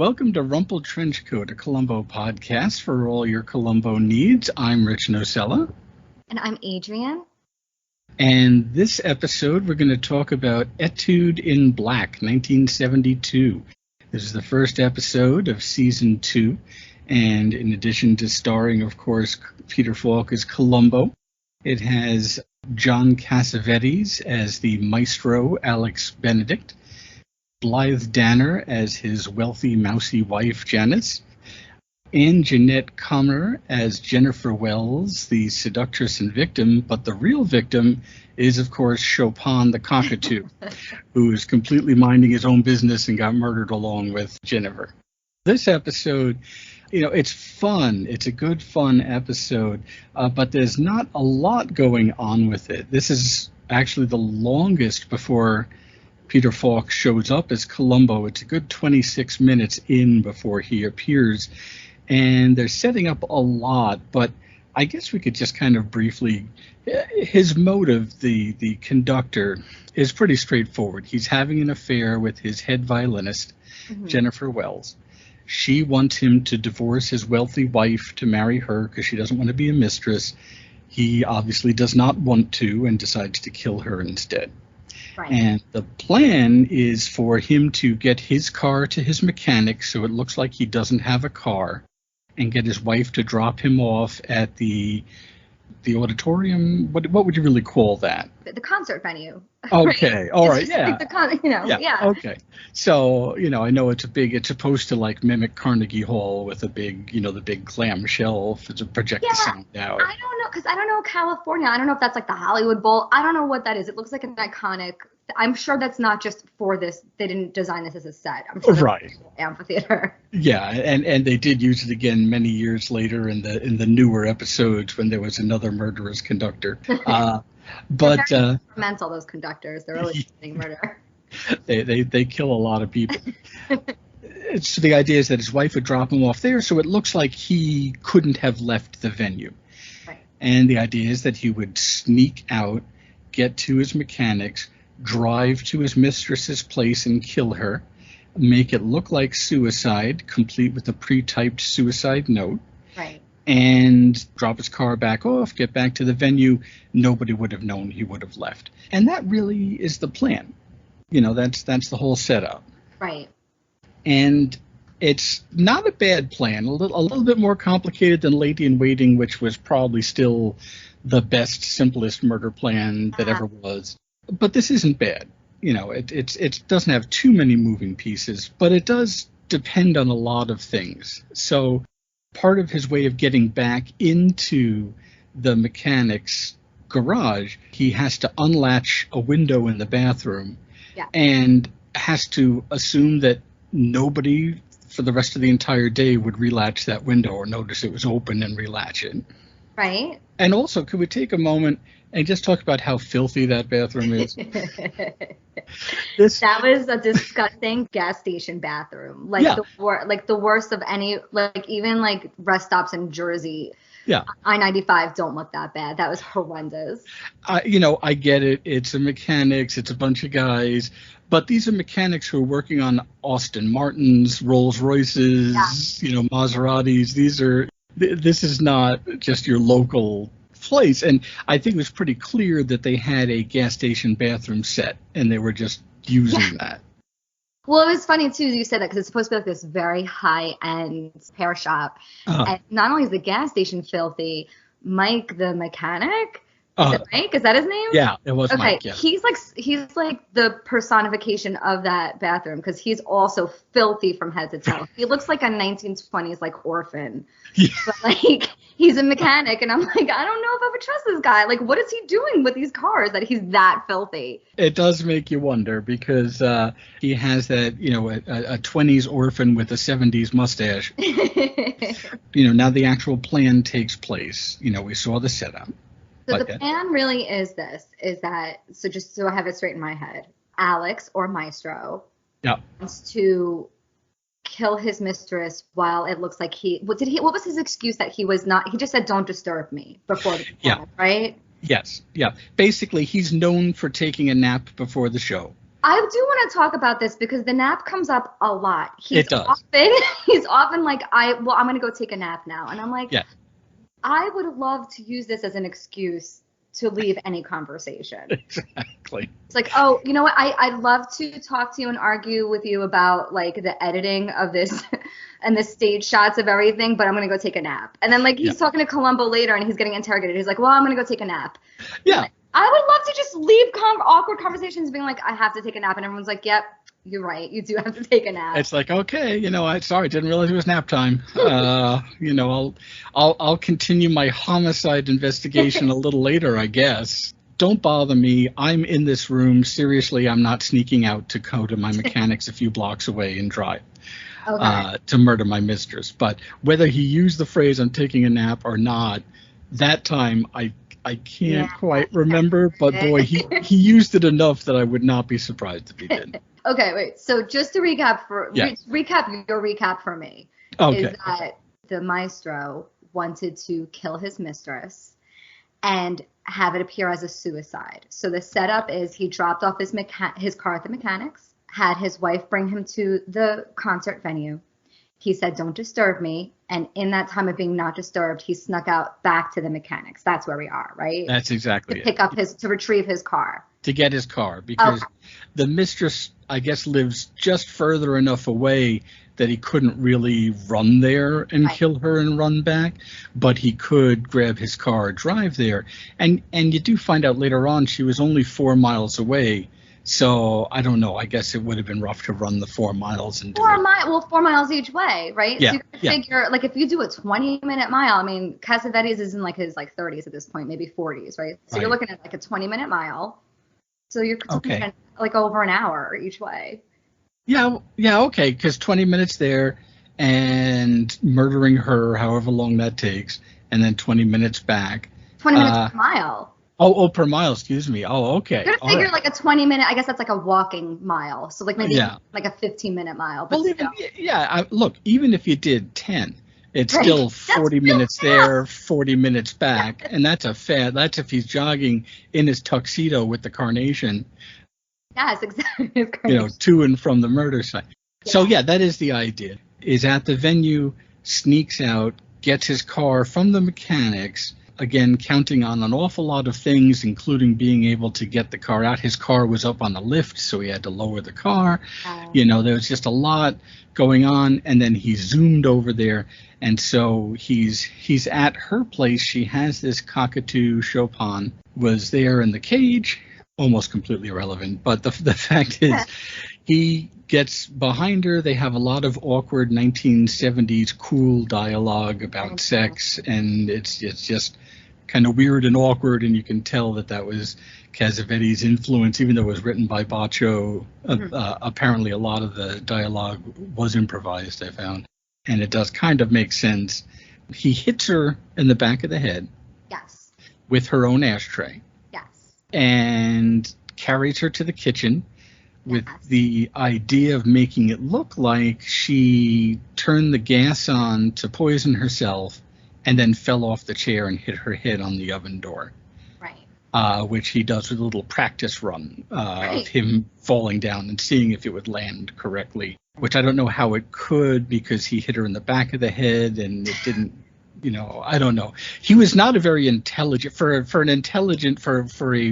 Welcome to Rumpled Trenchcoat, a Colombo podcast for all your Colombo needs. I'm Rich Nocella. And I'm Adrienne. And this episode, we're going to talk about Etude in Black, 1972. This is the first episode of Season 2. And in addition to starring, of course, Peter Falk as Colombo, it has John Cassavetes as the maestro, Alex Benedict, Blythe Danner as his wealthy, mousy wife, Janice, and Jeanette Comer as Jennifer Wells, the seductress and victim, but the real victim is, of course, Chopin the cockatoo, who is completely minding his own business and got murdered along with Jennifer. This episode, it's fun. It's a good, fun episode, but there's not a lot going on with it. This is actually the longest before Peter Falk shows up as Colombo. It's a good 26 minutes in before he appears, and they're setting up a lot, but I guess we could just kind of briefly, his motive, the conductor, is pretty straightforward. He's having an affair with his head violinist, Jennifer Wells. She wants him to divorce his wealthy wife to marry her because she doesn't want to be a mistress. He obviously does not want to and decides to kill her instead. Right. And the plan is for him to get his car to his mechanic so it looks like he doesn't have a car, and get his wife to drop him off at the auditorium. What would you really call that? The concert venue. Okay. All right. Yeah. Like yeah. Okay. So, I know it's supposed to like mimic Carnegie Hall with a big, the big clamshell to project the sound out. I don't know, because I don't know California. I don't know if that's like the Hollywood Bowl. I don't know what that is. It looks like an iconic. I'm sure that's not just for this. They didn't design this as a set. I'm sure that's amphitheater. Yeah, and they did use it again many years later in the newer episodes when there was another murderous conductor. But mental, those conductors, they're really committing murder. They kill a lot of people. So the idea is that his wife would drop him off there, so it looks like he couldn't have left the venue. Right. And the idea is that he would sneak out, get to his mechanics, drive to his mistress's place and kill her, make it look like suicide, complete with a pre-typed suicide note. Right. And drop his car back off, get back to the venue. Nobody would have known he would have left. And that really is the plan. That's the whole setup. Right. And it's not a bad plan. A little bit more complicated than Lady in Waiting, which was probably still the best, simplest murder plan that ever was. But this isn't bad. It doesn't have too many moving pieces, but it does depend on a lot of things. So part of his way of getting back into the mechanic's garage, he has to unlatch a window in the bathroom and has to assume that nobody for the rest of the entire day would relatch that window or notice it was open and relatch it. Right. And also, could we take a moment and just talk about how filthy that bathroom is? That was a disgusting gas station bathroom. The worst of any, even rest stops in Jersey. Yeah. I-95 don't look that bad. That was horrendous. I get it. It's a mechanics. It's a bunch of guys. But these are mechanics who are working on Aston Martins, Rolls Royces, Maseratis. This is not just your local place. And I think it was pretty clear that they had a gas station bathroom set and they were just using that. Well, it was funny too you said that, because it's supposed to be like this very high-end repair shop. And not only is the gas station filthy, Mike the mechanic, is it Mike? Is that his name? Yeah, it was okay. Mike. Yeah. He's like the personification of that bathroom, because he's also filthy from head to toe. He looks like a 1920s orphan. Yeah. But he's a mechanic, and I'm like, I don't know if I would trust this guy. What is he doing with these cars that he's that filthy? It does make you wonder, because he has that, a 20s orphan with a 70s mustache. Now the actual plan takes place. We saw the setup. So the plan really is that, just so I have it straight in my head, Alex, or Maestro, wants to kill his mistress while it looks like what was his excuse that he was not, he just said, don't disturb me before the plan, right? Yes. Yeah. Basically, he's known for taking a nap before the show. I do want to talk about this because the nap comes up a lot. It does. He's often like, I'm going to go take a nap now. And I'm like, Yeah. I would love to use this as an excuse to leave any conversation. Exactly. It's like, oh, you know what? I'd love to talk to you and argue with you about like the editing of this and the stage shots of everything, but I'm going to go take a nap. And then like he's talking to Colombo later and he's getting interrogated. He's like, well, I'm going to go take a nap. Yeah. I would love to just leave awkward conversations being like, I have to take a nap. And everyone's like, yep, you're right. You do have to take a nap. It's like, okay, didn't realize it was nap time. I'll continue my homicide investigation a little later, I guess. Don't bother me. I'm in this room. Seriously, I'm not sneaking out to go to my mechanics a few blocks away and drive to murder my mistress. But whether he used the phrase "I'm taking a nap" or not, that time I can't quite remember. But boy, he used it enough that I would not be surprised if he did. Okay, wait. So just to recap recap your recap for me is that the maestro wanted to kill his mistress and have it appear as a suicide. So the setup is he dropped off his car at the mechanics, had his wife bring him to the concert venue. He said, "Don't disturb me." And in that time of being not disturbed, he snuck out back to the mechanics. That's where we are, right? That's exactly it. To retrieve his car. To get his car, because the mistress, I guess, lives just further enough away that he couldn't really run there and kill her and run back, but he could grab his car, drive there. And you do find out later on she was only 4 miles away. So I don't know. I guess it would have been rough to run the 4 miles and 4 miles each way, right? Yeah. So you can figure, like, if you do a 20-minute mile, I mean, Cassavetes is in like his 30s at this point, maybe 40s, right? So you're looking at like a 20-minute mile. So you're talking like over an hour each way. Yeah, okay, because 20 minutes there and murdering her, however long that takes, and then 20 minutes back. 20 minutes per mile. Oh, per mile, excuse me. Oh, okay. You're going to figure like a 20-minute, I guess that's like a walking mile. So like maybe like a 15-minute mile. But well, look, even if you did 10, it's still 40 minutes there, 40 minutes back. And that's if he's jogging in his tuxedo with the carnation. Yes, exactly. To and from the murder site. Yeah. So, that is the idea. Is at the venue, sneaks out, gets his car from the mechanics, again, counting on an awful lot of things, including being able to get the car out. His car was up on the lift, so he had to lower the car. There was just a lot going on, and then he zoomed over there, and so he's at her place. She has this cockatoo. Chopin was there in the cage, almost completely irrelevant, but the fact is he gets behind her. They have a lot of awkward 1970s cool dialogue about sex, and it's just kind of weird and awkward, and you can tell that was Cassavetes' influence, even though it was written by Baccio. Apparently a lot of the dialogue was improvised, I found, and it does kind of make sense. He hits her in the back of the head with her own ashtray and carries her to the kitchen with the idea of making it look like she turned the gas on to poison herself and then fell off the chair and hit her head on the oven door. Which he does with a little practice run of him falling down and seeing if it would land correctly, which I don't know how it could, because he hit her in the back of the head and it didn't, I don't know. He was not a very intelligent, for a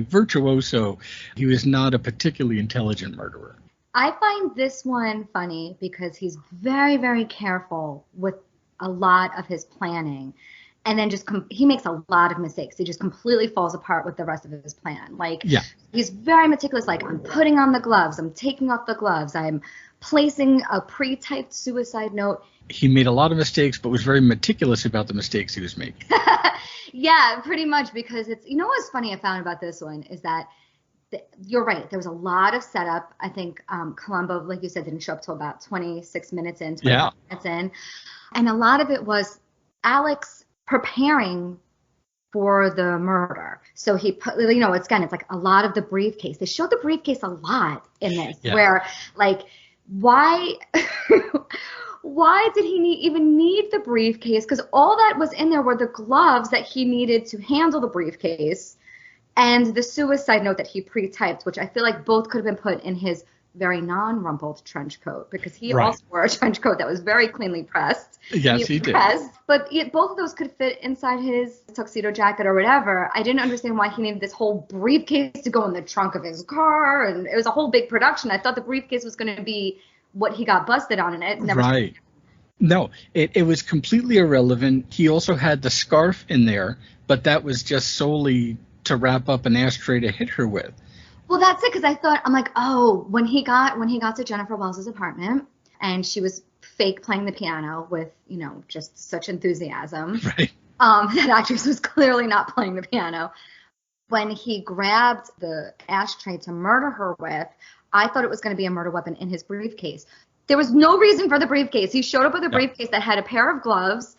virtuoso, he was not a particularly intelligent murderer. I find this one funny because he's very, very careful with a lot of his planning. And then he makes a lot of mistakes. He just completely falls apart with the rest of his plan. He's very meticulous. Like, I'm putting on the gloves. I'm taking off the gloves. I'm placing a pre-typed suicide note. He made a lot of mistakes, but was very meticulous about the mistakes he was making. Yeah, pretty much, because it's, what's funny I found about this one is that you're right. There was a lot of setup. I think Colombo, like you said, didn't show up till about 26 minutes in, 25 minutes in. And a lot of it was Alex preparing for the murder. So he put, it's like a lot of the briefcase. They showed the briefcase a lot in this, where like, why did he even need the briefcase? Because all that was in there were the gloves that he needed to handle the briefcase and the suicide note that he pre-typed, which I feel like both could have been put in his very non-rumpled trench coat, because he also wore a trench coat that was very cleanly pressed. Yes, he did. But both of those could fit inside his tuxedo jacket or whatever. I didn't understand why he needed this whole briefcase to go in the trunk of his car, and it was a whole big production. I thought the briefcase was going to be what he got busted on, and it never. Right. No, it was completely irrelevant. He also had the scarf in there, but that was just solely to wrap up an ashtray to hit her with. Well, that's it, because I'm like, oh, when he got to Jennifer Wells's apartment and she was fake playing the piano with, just such enthusiasm. Right. That actress was clearly not playing the piano. When he grabbed the ashtray to murder her with, I thought it was going to be a murder weapon in his briefcase. There was no reason for the briefcase. He showed up with a briefcase that had a pair of gloves,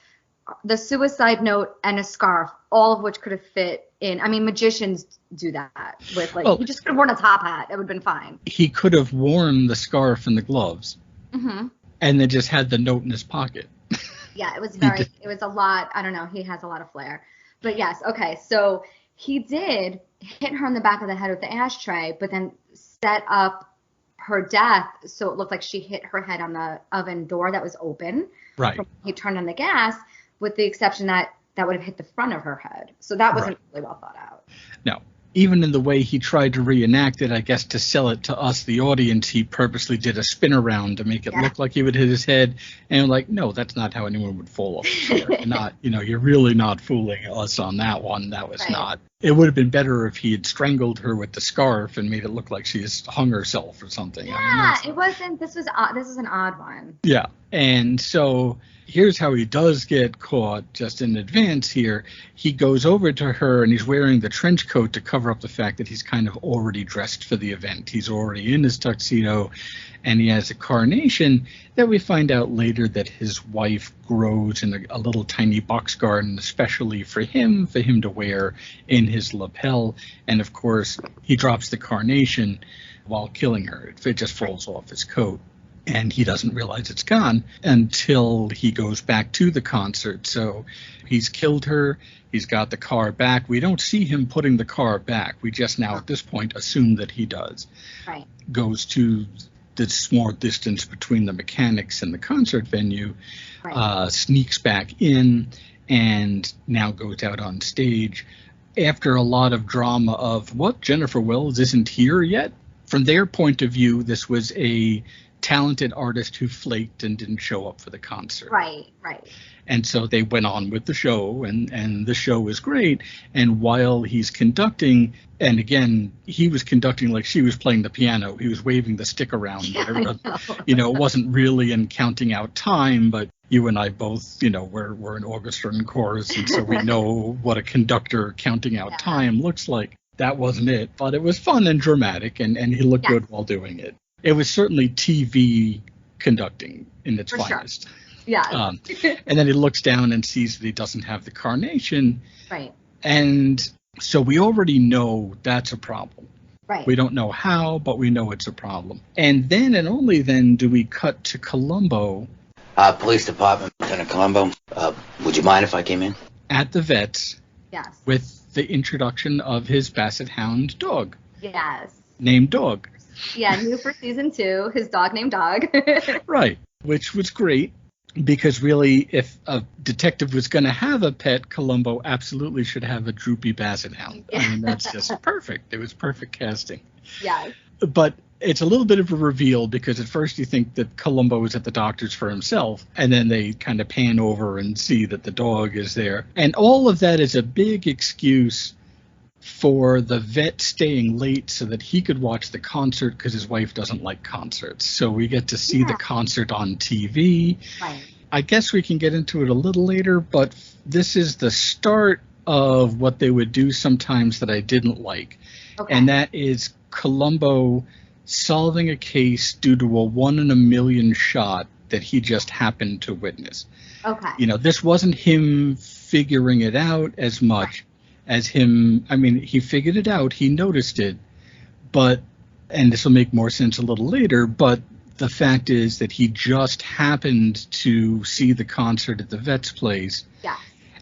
the suicide note, and a scarf, all of which could have fit in. I mean, magicians do that with he just could have worn a top hat. It would have been fine. He could have worn the scarf and the gloves, and then just had the note in his pocket. Yeah, it was it was a lot. I don't know. He has a lot of flair. But yes, okay. So he did hit her in the back of the head with the ashtray, but then set up her death so it looked like she hit her head on the oven door that was open. Right. He turned on the gas, with the exception that would have hit the front of her head. So that wasn't really well thought out. No. Even in the way he tried to reenact it, I guess to sell it to us, the audience, he purposely did a spin around to make it look like he would hit his head. And like, no, that's not how anyone would fall off the chair. You're really not fooling us on that one. That was not. It would have been better if he had strangled her with the scarf and made it look like she has hung herself or something. Yeah, it wasn't. This was an odd one. Yeah. And so here's how he does get caught just in advance here. He goes over to her and he's wearing the trench coat to cover up the fact that he's kind of already dressed for the event. He's already in his tuxedo, and he has a carnation that we find out later that his wife grows in a little tiny box garden, especially for him to wear in his lapel. And of course, he drops the carnation while killing her. It just falls off his coat. And he doesn't realize it's gone until he goes back to the concert. So he's killed her. He's got the car back. We don't see him putting the car back. We just now at this point assume that he does. Right. Goes to the small distance between the mechanics and the concert venue, sneaks back in, and now goes out on stage. After a lot of drama of, what, Jennifer Wells isn't here yet? From their point of view, this was a talented artist who flaked and didn't show up for the concert. Right. And so they went on with the show, and the show was great. And while he's conducting, and again, he was conducting like she was playing the piano. He was waving the stick around. Yeah, it wasn't really in counting out time, but you and I both, we're an orchestra and chorus, and so we know what a conductor counting out time looks like. That wasn't it, but it was fun and dramatic, and he looked good while doing it. It was certainly TV conducting in its finest. Sure. Yeah. And then he looks down and sees that he doesn't have the carnation. Right. And so we already know that's a problem. Right. We don't know how, but we know it's a problem. And then and only then do we cut to Colombo. Police Department, Lieutenant Colombo. Would you mind if I came in? At the vet's. Yes. With the introduction of his Basset Hound dog. Yes. Named Dog. Yeah, new for season 2, his dog named Dog. Right, which was great, because really, if a detective was going to have a pet, Colombo absolutely should have a droopy Basset Hound. I mean, that's just perfect. It was perfect casting. Yeah. But it's a little bit of a reveal, because at first you think that Colombo is at the doctor's for himself, and then they kind of pan over and see that the dog is there. And all of that is a big excuse for the vet staying late so that he could watch the concert, because his wife doesn't like concerts. So we get to see the concert on TV. Right. I guess we can get into it a little later, but this is the start of what they would do sometimes that I didn't like. Okay. And that is Columbo solving a case due to a 1 in a million shot that he just happened to witness. Okay. This wasn't him figuring it out as much as him. I mean, he figured it out, he noticed it, and this will make more sense a little later, but the fact is that he just happened to see the concert at the vet's place. Yeah.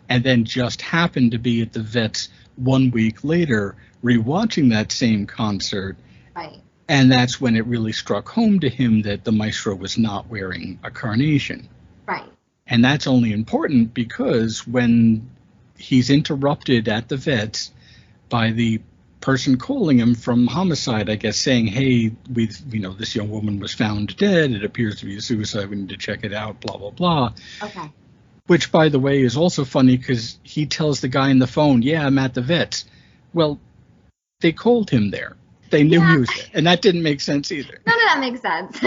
And then just happened to be at the vet's 1 week later rewatching that same concert. Right. And that's when it really struck home to him that the maestro was not wearing a carnation. Right. And that's only important because when he's interrupted at the vet's by the person calling him from homicide, I guess, saying, hey, this young woman was found dead. It appears to be a suicide. We need to check it out, blah, blah, blah. Okay. Which, by the way, is also funny because he tells the guy on the phone, yeah, I'm at the vet's. Well, they called him there. They knew he was there. And that didn't make sense either. None of that makes sense.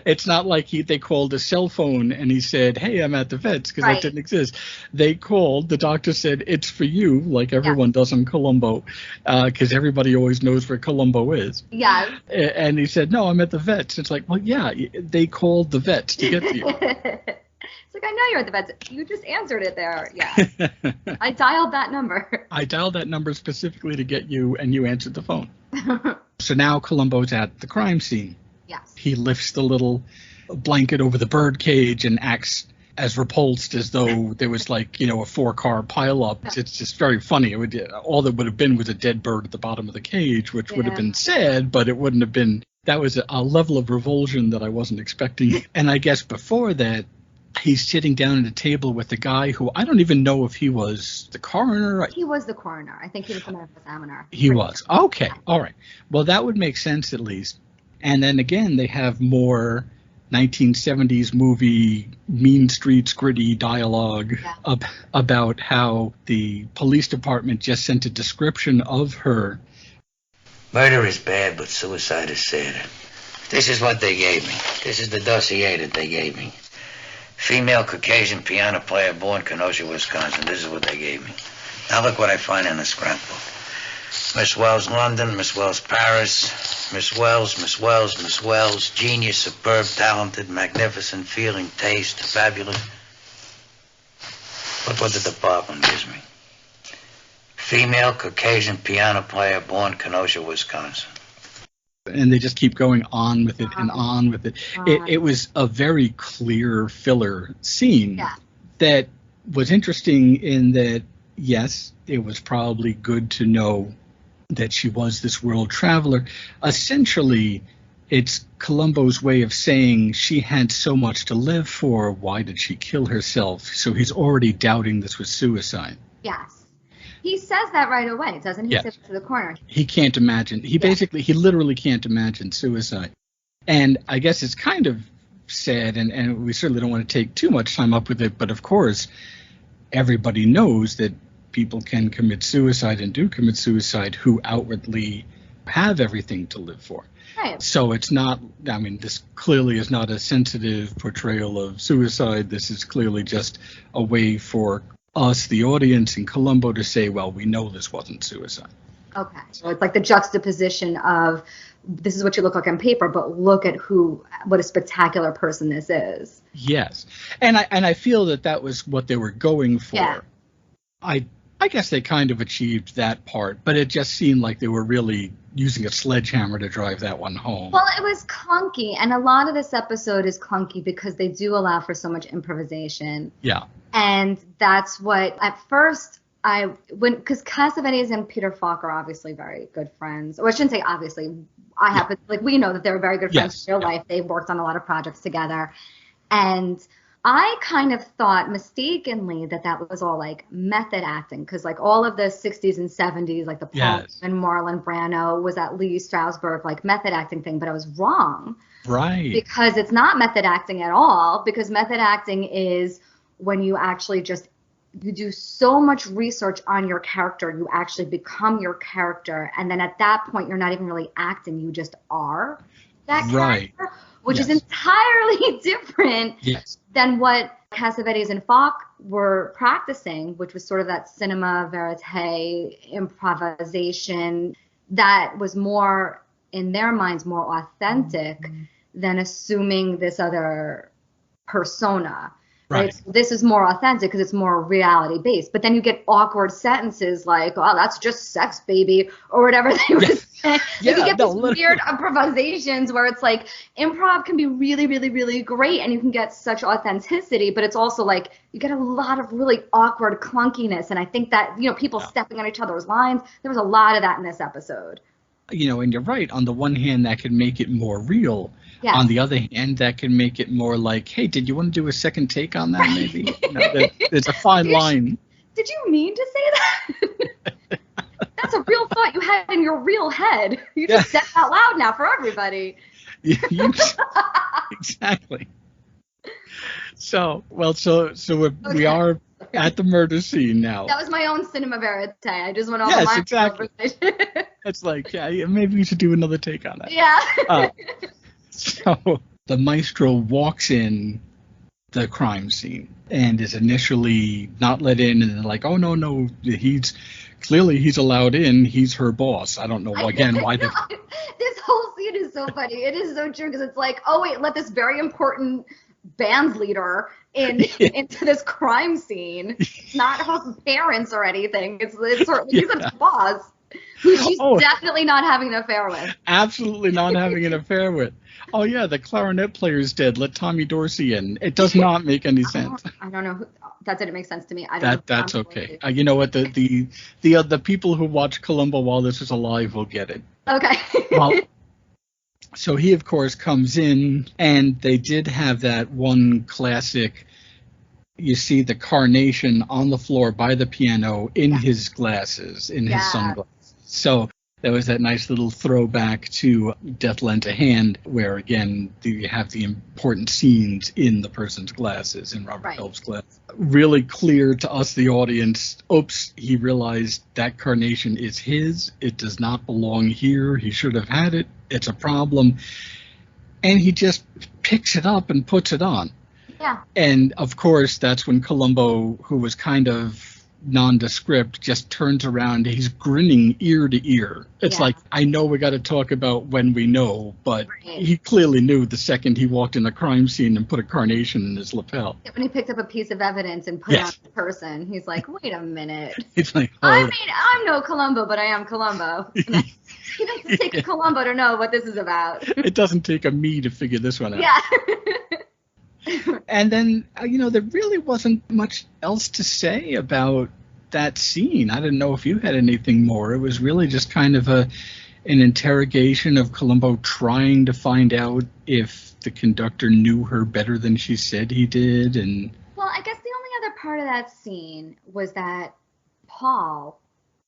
It's not like they called a cell phone and he said, hey, I'm at the vet's, because Right. that didn't exist. They called, the doctor said, it's for you, like everyone does on Colombo, because everybody always knows where Colombo is. Yeah. And he said, no, I'm at the vet's. It's like, well, yeah, they called the vet's to get to you. It's like, I know you're at the vet's. You just answered it there. Yeah. I dialed that number. I dialed that number specifically to get you, and you answered the phone. So now Colombo's at the crime scene. Yes. He lifts the little blanket over the bird cage and acts as repulsed as though there was a 4-car pileup. It's just very funny. All that would have been was a dead bird at the bottom of the cage, which would have been sad, but it wouldn't have been. That was a level of revulsion that I wasn't expecting. And I guess before that, he's sitting down at a table with a guy who I don't even know if he was the coroner. He was the coroner. I think he was the medical examiner. He was. Okay. All right. Well, that would make sense at least. And then again, they have more 1970s movie, mean streets, gritty dialogue about how the police department just sent a description of her. Murder is bad, but suicide is sadder. This is what they gave me. This is the dossier that they gave me. Female Caucasian piano player born Kenosha, Wisconsin. This is what they gave me. Now look what I find in the scrapbook. Miss Wells, London. Miss Wells, Paris. Miss Wells, Miss Wells, Miss Wells. Genius, superb, talented, magnificent, feeling, taste, fabulous. Look what the department gives me. Female Caucasian piano player born Kenosha, Wisconsin. And they just keep going on with it and on with it. It was a very clear filler scene that was interesting in that, yes, it was probably good to know that she was this world traveler. Essentially, it's Columbo's way of saying she had so much to live for. Why did she kill herself? So he's already doubting this was suicide. Yes. He says that right away, doesn't he? Yes. He says to the coroner. He can't imagine. He literally can't imagine suicide. And I guess it's kind of sad, and we certainly don't want to take too much time up with it, but of course, everybody knows that people can commit suicide and do commit suicide who outwardly have everything to live for. Right. So it's not, this clearly is not a sensitive portrayal of suicide. This is clearly just a way for us, the audience, in Colombo to say, well, we know this wasn't suicide. Okay. So it's like the juxtaposition of this is what you look like on paper, but look at what a spectacular person this is. Yes. And I feel that was what they were going for. Yeah. I guess they kind of achieved that part, but it just seemed like they were really using a sledgehammer to drive that one home. Well, it was clunky, and a lot of this episode is clunky because they do allow for so much improvisation. Yeah. And that's what, at first, because Cassavetes and Peter Falk are obviously very good friends. Or I shouldn't say obviously. We know that they're very good friends in real life. They've worked on a lot of projects together. And I kind of thought mistakenly that was all like method acting, because like all of the 60s and 70s, like the Paul and Marlon Brando was at Lee Strasberg, like method acting thing, but I was wrong. Right. Because it's not method acting at all, because method acting is when you actually you do so much research on your character, you actually become your character, and then at that point you're not even really acting, you just are that character, which is entirely different than what Cassavetes and Falk were practicing, which was sort of that cinema verite improvisation that was more, in their minds, more authentic than assuming this other persona. right? So this is more authentic because it's more reality based. But then you get awkward sentences like, "Oh, that's just sex, baby," or whatever they would say. You get these weird improvisations where it's like improv can be really, really, really great, and you can get such authenticity, but it's also like you get a lot of really awkward clunkiness. And I think that people stepping on each other's lines. There was a lot of that in this episode. And you're right. On the one hand, that can make it more real. Yes. On the other hand, that can make it more like, hey, did you want to do a second take on that maybe? It's a fine line. Did you mean to say that? That's a real thought you had in your real head. You just said out loud now for everybody. Exactly. So we are at the murder scene now. That was my own cinema verite. I just went all the exactly. It's like, maybe we should do another take on that. Yeah. So the maestro walks in the crime scene and is initially not let in, and they're like, oh, no, he's allowed in. He's her boss. I don't know, again, why. This whole scene is so funny. It is so true because it's like, oh, wait, let this very important band leader into this crime scene. It's not her parents or anything. It's her, he's a boss who she's definitely not having an affair with. Absolutely not having an affair with. Oh, yeah, the clarinet player's dead. Let Tommy Dorsey in. It does not make any sense. I don't know. That didn't make sense to me. That's okay. You know what? The people who watch Colombo while this is alive will get it. Okay. Well, so he, of course, comes in, and they did have that one classic. You see the carnation on the floor by the piano in his glasses, in his sunglasses. So there was that nice little throwback to Death Lent a Hand, where, again, you have the important scenes in the person's glasses, in Robert Phelps' glasses. Really clear to us, the audience, oops, he realized that carnation is his. It does not belong here. He should have had it. It's a problem. And he just picks it up and puts it on. Yeah. And, of course, that's when Columbo, who was kind of nondescript, just turns around. He's grinning ear to ear. It's like, I know we got to talk about when we know, but he clearly knew the second he walked in the crime scene and put a carnation in his lapel. When he picked up a piece of evidence and put it on the person, he's like, wait a minute. It's like, I mean, I'm no Columbo, but I am Columbo. He doesn't take a Columbo to know what this is about. It doesn't take a me to figure this one out. Yeah. And then, there really wasn't much else to say about that scene. I didn't know if you had anything more. It was really just kind of an interrogation of Columbo trying to find out if the conductor knew her better than she said he did. And well, I guess the only other part of that scene was that Paul,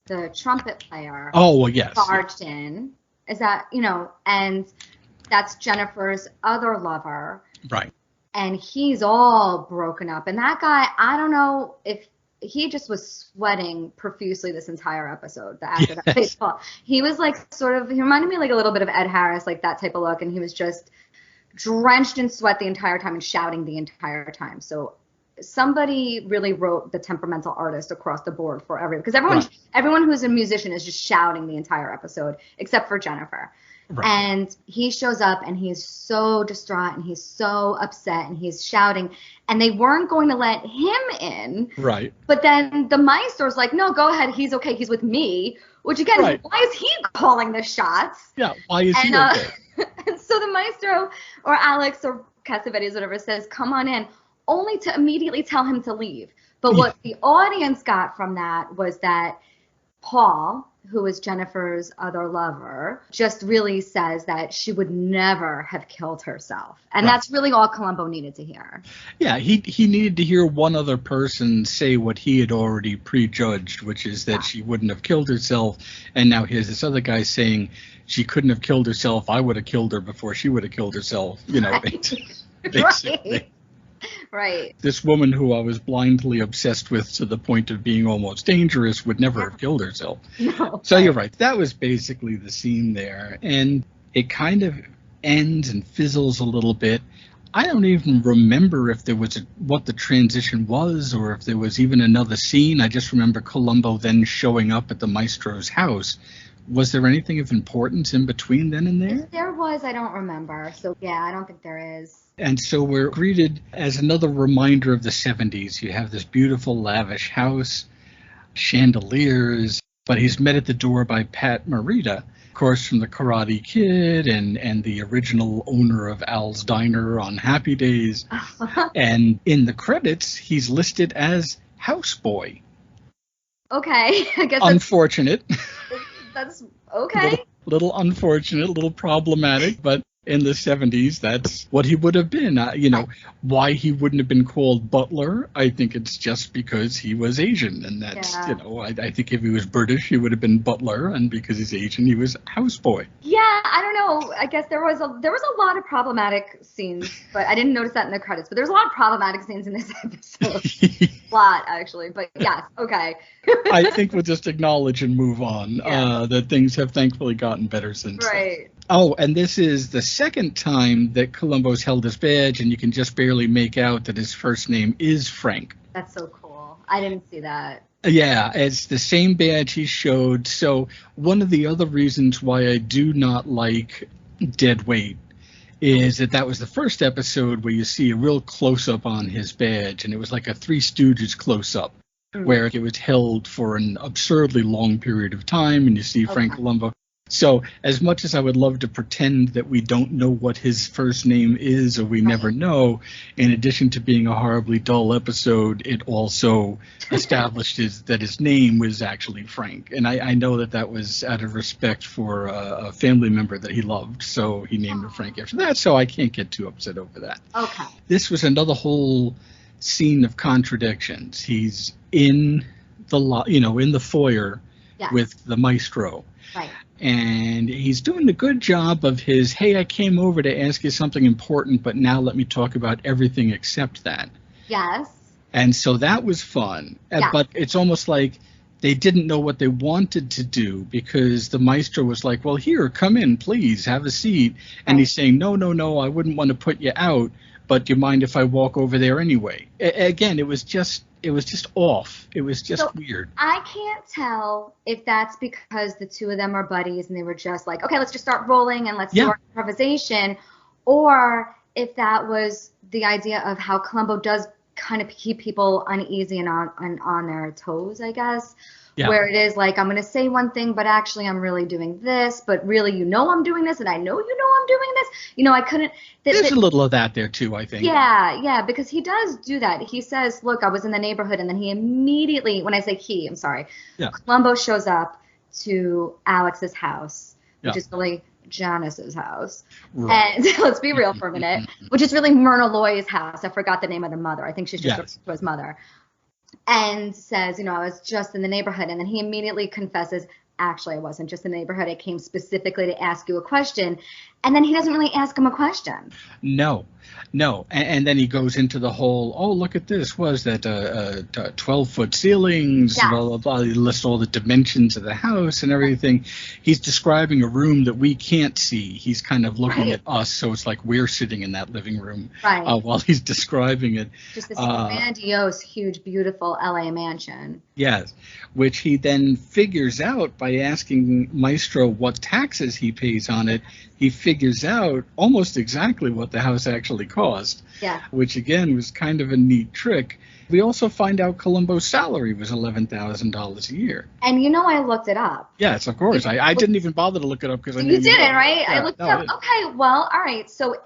the trumpet player, barged in. Is that, and that's Jennifer's other lover. Right. And he's all broken up. And that guy, I don't know if he just was sweating profusely this entire episode, the actor that plays Paul. He was like he reminded me like a little bit of Ed Harris, like that type of look. And he was just drenched in sweat the entire time and shouting the entire time. So somebody really wrote the temperamental artist across the board for everyone. Because everyone who's a musician is just shouting the entire episode, except for Jennifer. Right. And he shows up and he's so distraught and he's so upset and he's shouting, and they weren't going to let him in. Right. But then the maestro's like, no, go ahead. He's okay. He's with me. Which again, why is he calling the shots? Yeah. Why is he okay? And so the maestro or Alex or Cassavetes, whatever, says, come on in, only to immediately tell him to leave. But what the audience got from that was that Paul, who is Jennifer's other lover, just really says that she would never have killed herself. And that's really all Columbo needed to hear. Yeah, he needed to hear one other person say what he had already prejudged, which is that she wouldn't have killed herself. And now here's this other guy saying she couldn't have killed herself. I would have killed her before she would have killed herself. Basically. Right. This woman who I was blindly obsessed with to the point of being almost dangerous would never have killed herself. No. So you're right. That was basically the scene there. And it kind of ends and fizzles a little bit. I don't even remember if there was what the transition was or if there was even another scene. I just remember Columbo then showing up at the maestro's house. Was there anything of importance in between then and there? If there was, I don't remember. So, yeah, I don't think there is. And so we're greeted as another reminder of the 70s. You have this beautiful, lavish house, chandeliers, but he's met at the door by Pat Morita, of course, from the Karate Kid and the original owner of Al's Diner on Happy Days. And in the credits, he's listed as houseboy. Okay, I guess unfortunate. That's okay. Little unfortunate, a little problematic, but in the 70s, that's what he would have been. Why he wouldn't have been called Butler, I think it's just because he was Asian. And that's, I think if he was British, he would have been Butler. And because he's Asian, he was houseboy. Yeah, I don't know. I guess there was a lot of problematic scenes, but I didn't notice that in the credits. But there's a lot of problematic scenes in this episode. A lot, actually. But yes, okay. I think we'll just acknowledge and move on that things have thankfully gotten better since then. Oh, and this is the second time that Colombo's held his badge, and you can just barely make out that his first name is Frank. That's so cool. I didn't see that. Yeah, it's the same badge he showed. So one of the other reasons why I do not like Dead Weight is that was the first episode where you see a real close-up on his badge, and it was like a Three Stooges close-up, where it was held for an absurdly long period of time, and you see Frank Colombo. So as much as I would love to pretend that we don't know what his first name is, or we never know, in addition to being a horribly dull episode, it also established that his name was actually Frank. And I know that was out of respect for a family member that he loved, so he named him Frank after that, so I can't get too upset over that. Okay. This was another whole scene of contradictions. He's in the foyer with the maestro. Right. And he's doing a good job of his, hey, I came over to ask you something important, but now let me talk about everything except that. Yes. And so that was fun. Yeah. But it's almost like they didn't know what they wanted to do, because the maestro was like, well, here, come in, please, have a seat. And he's saying, no, I wouldn't want to put you out, but do you mind if I walk over there anyway? Again, it was just off. It was just weird. I can't tell if that's because the two of them are buddies and they were just like, okay, let's just start rolling and let's do our improvisation, or if that was the idea of how Colombo does kind of keep people uneasy and on their toes, I guess. Yeah. Where it is like, I'm going to say one thing, but actually I'm really doing this, but really, I'm doing this, and I know I'm doing this. I couldn't. There's a little of that there, too, I think. Yeah, because he does do that. He says, look, I was in the neighborhood, and then he immediately, when I say he, I'm sorry, Colombo shows up to Alex's house, which is really Janice's house. Right. And let's be real for a minute, which is really Myrna Loy's house. I forgot the name of the mother. I think she's just to his mother. And says, I was just in the neighborhood. And then he immediately confesses, actually, I wasn't just in the neighborhood. I came specifically to ask you a question. And then he doesn't really ask him a question. No. And then he goes into the whole, oh, look at this. Was that 12-foot ceilings, blah, blah, blah. He lists all the dimensions of the house and everything. He's describing a room that we can't see. He's kind of looking at us, so it's like we're sitting in that living room while he's describing it. Just this grandiose, huge, beautiful L.A. mansion. Yes, which he then figures out by asking Maestro what taxes he pays on it. He figures out almost exactly what the house actually cost, which again was kind of a neat trick. We also find out Colombo's salary was $11,000 a year. And I looked it up. Yes, of course. I didn't even bother to look it up because I knew you didn't, right? Yeah, I looked it up. Okay, well, all right. So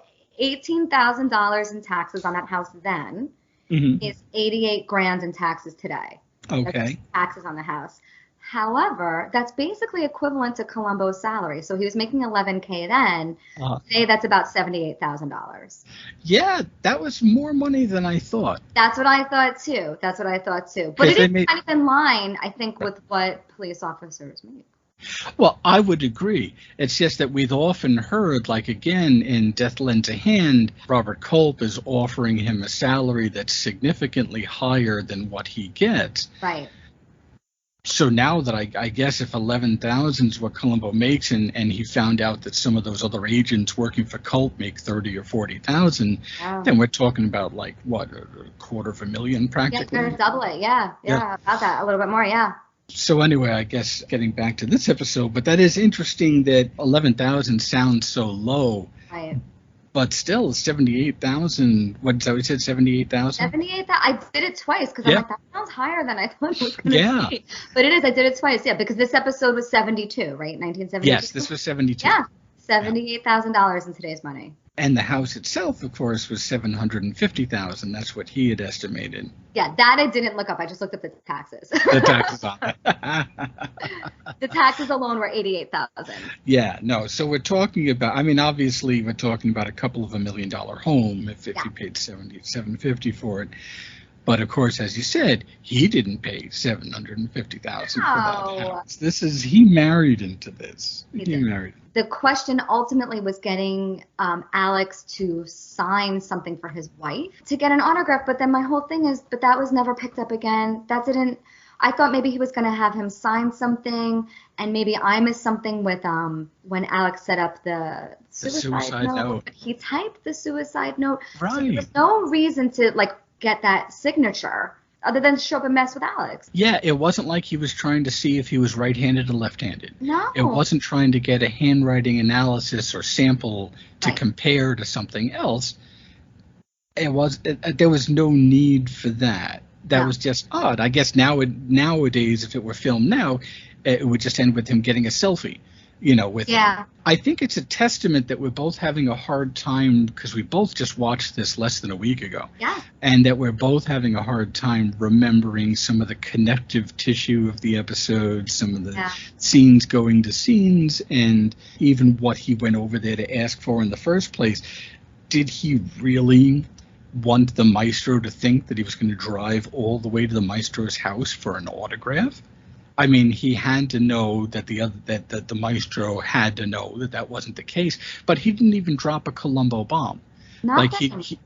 $18,000 in taxes on that house then is $88,000 in taxes today. Okay. That's taxes on the house. However, that's basically equivalent to Colombo's salary. So he was making $11,000 then. Today, that's about $78,000. Yeah, that was more money than I thought. That's what I thought too. But it is kind of in line, I think, with what police officers make. Well, I would agree. It's just that we've often heard, like again in Death Lends a Hand, Robert Culp is offering him a salary that's significantly higher than what he gets. Right. So now that I guess if 11,000 is what Colombo makes, and he found out that some of those other agents working for Culp make 30 or 40,000, then we're talking about like what, $250,000 practically. Yeah, double it. Yeah, about that, a little bit more. Yeah. So anyway, I guess getting back to this episode, but that is interesting that 11,000 sounds so low. Right. But still, 78,000. What's that? We said 78,000. 78,000. I did it twice because I'm like, that sounds higher than I thought it was going to be. But it is. I did it twice. Yeah, because this episode was 72, right? 1972. Yes, this was 72. Yeah, $78,000 in today's money. And the house itself, of course, was 750,000. That's what he had estimated. Yeah, that I didn't look up. I just looked up the taxes. The taxes on it. The taxes alone were 88,000. Yeah, no. So we're talking about. I mean, obviously, we're talking about a couple of $1 million home if you paid 750 for it. But of course, as you said, he didn't pay 750,000 for that house. He married into this. He married. The question ultimately was getting Alex to sign something for his wife to get an autograph. But then my whole thing is, but that was never picked up again. I thought maybe he was going to have him sign something, and maybe I missed something with when Alex set up the suicide note. He typed the suicide note. Right. So there was no reason to get that signature other than show up and mess with Alex. Yeah, it wasn't like he was trying to see if he was right-handed or left-handed. No. It wasn't trying to get a handwriting analysis or sample to compare to something else. There was no need for that. That was just odd. I guess nowadays, if it were filmed now, it would just end with him getting a selfie. I think it's a testament that we're both having a hard time because we both just watched this less than a week ago. Yeah. And that we're both having a hard time remembering some of the connective tissue of the episode, some of the scenes going to scenes, and even what he went over there to ask for in the first place. Did he really want the maestro to think that he was going to drive all the way to the maestro's house for an autograph? I mean, he had to know that the maestro had to know that wasn't the case, but he didn't even drop a Colombo bomb. Nothing. He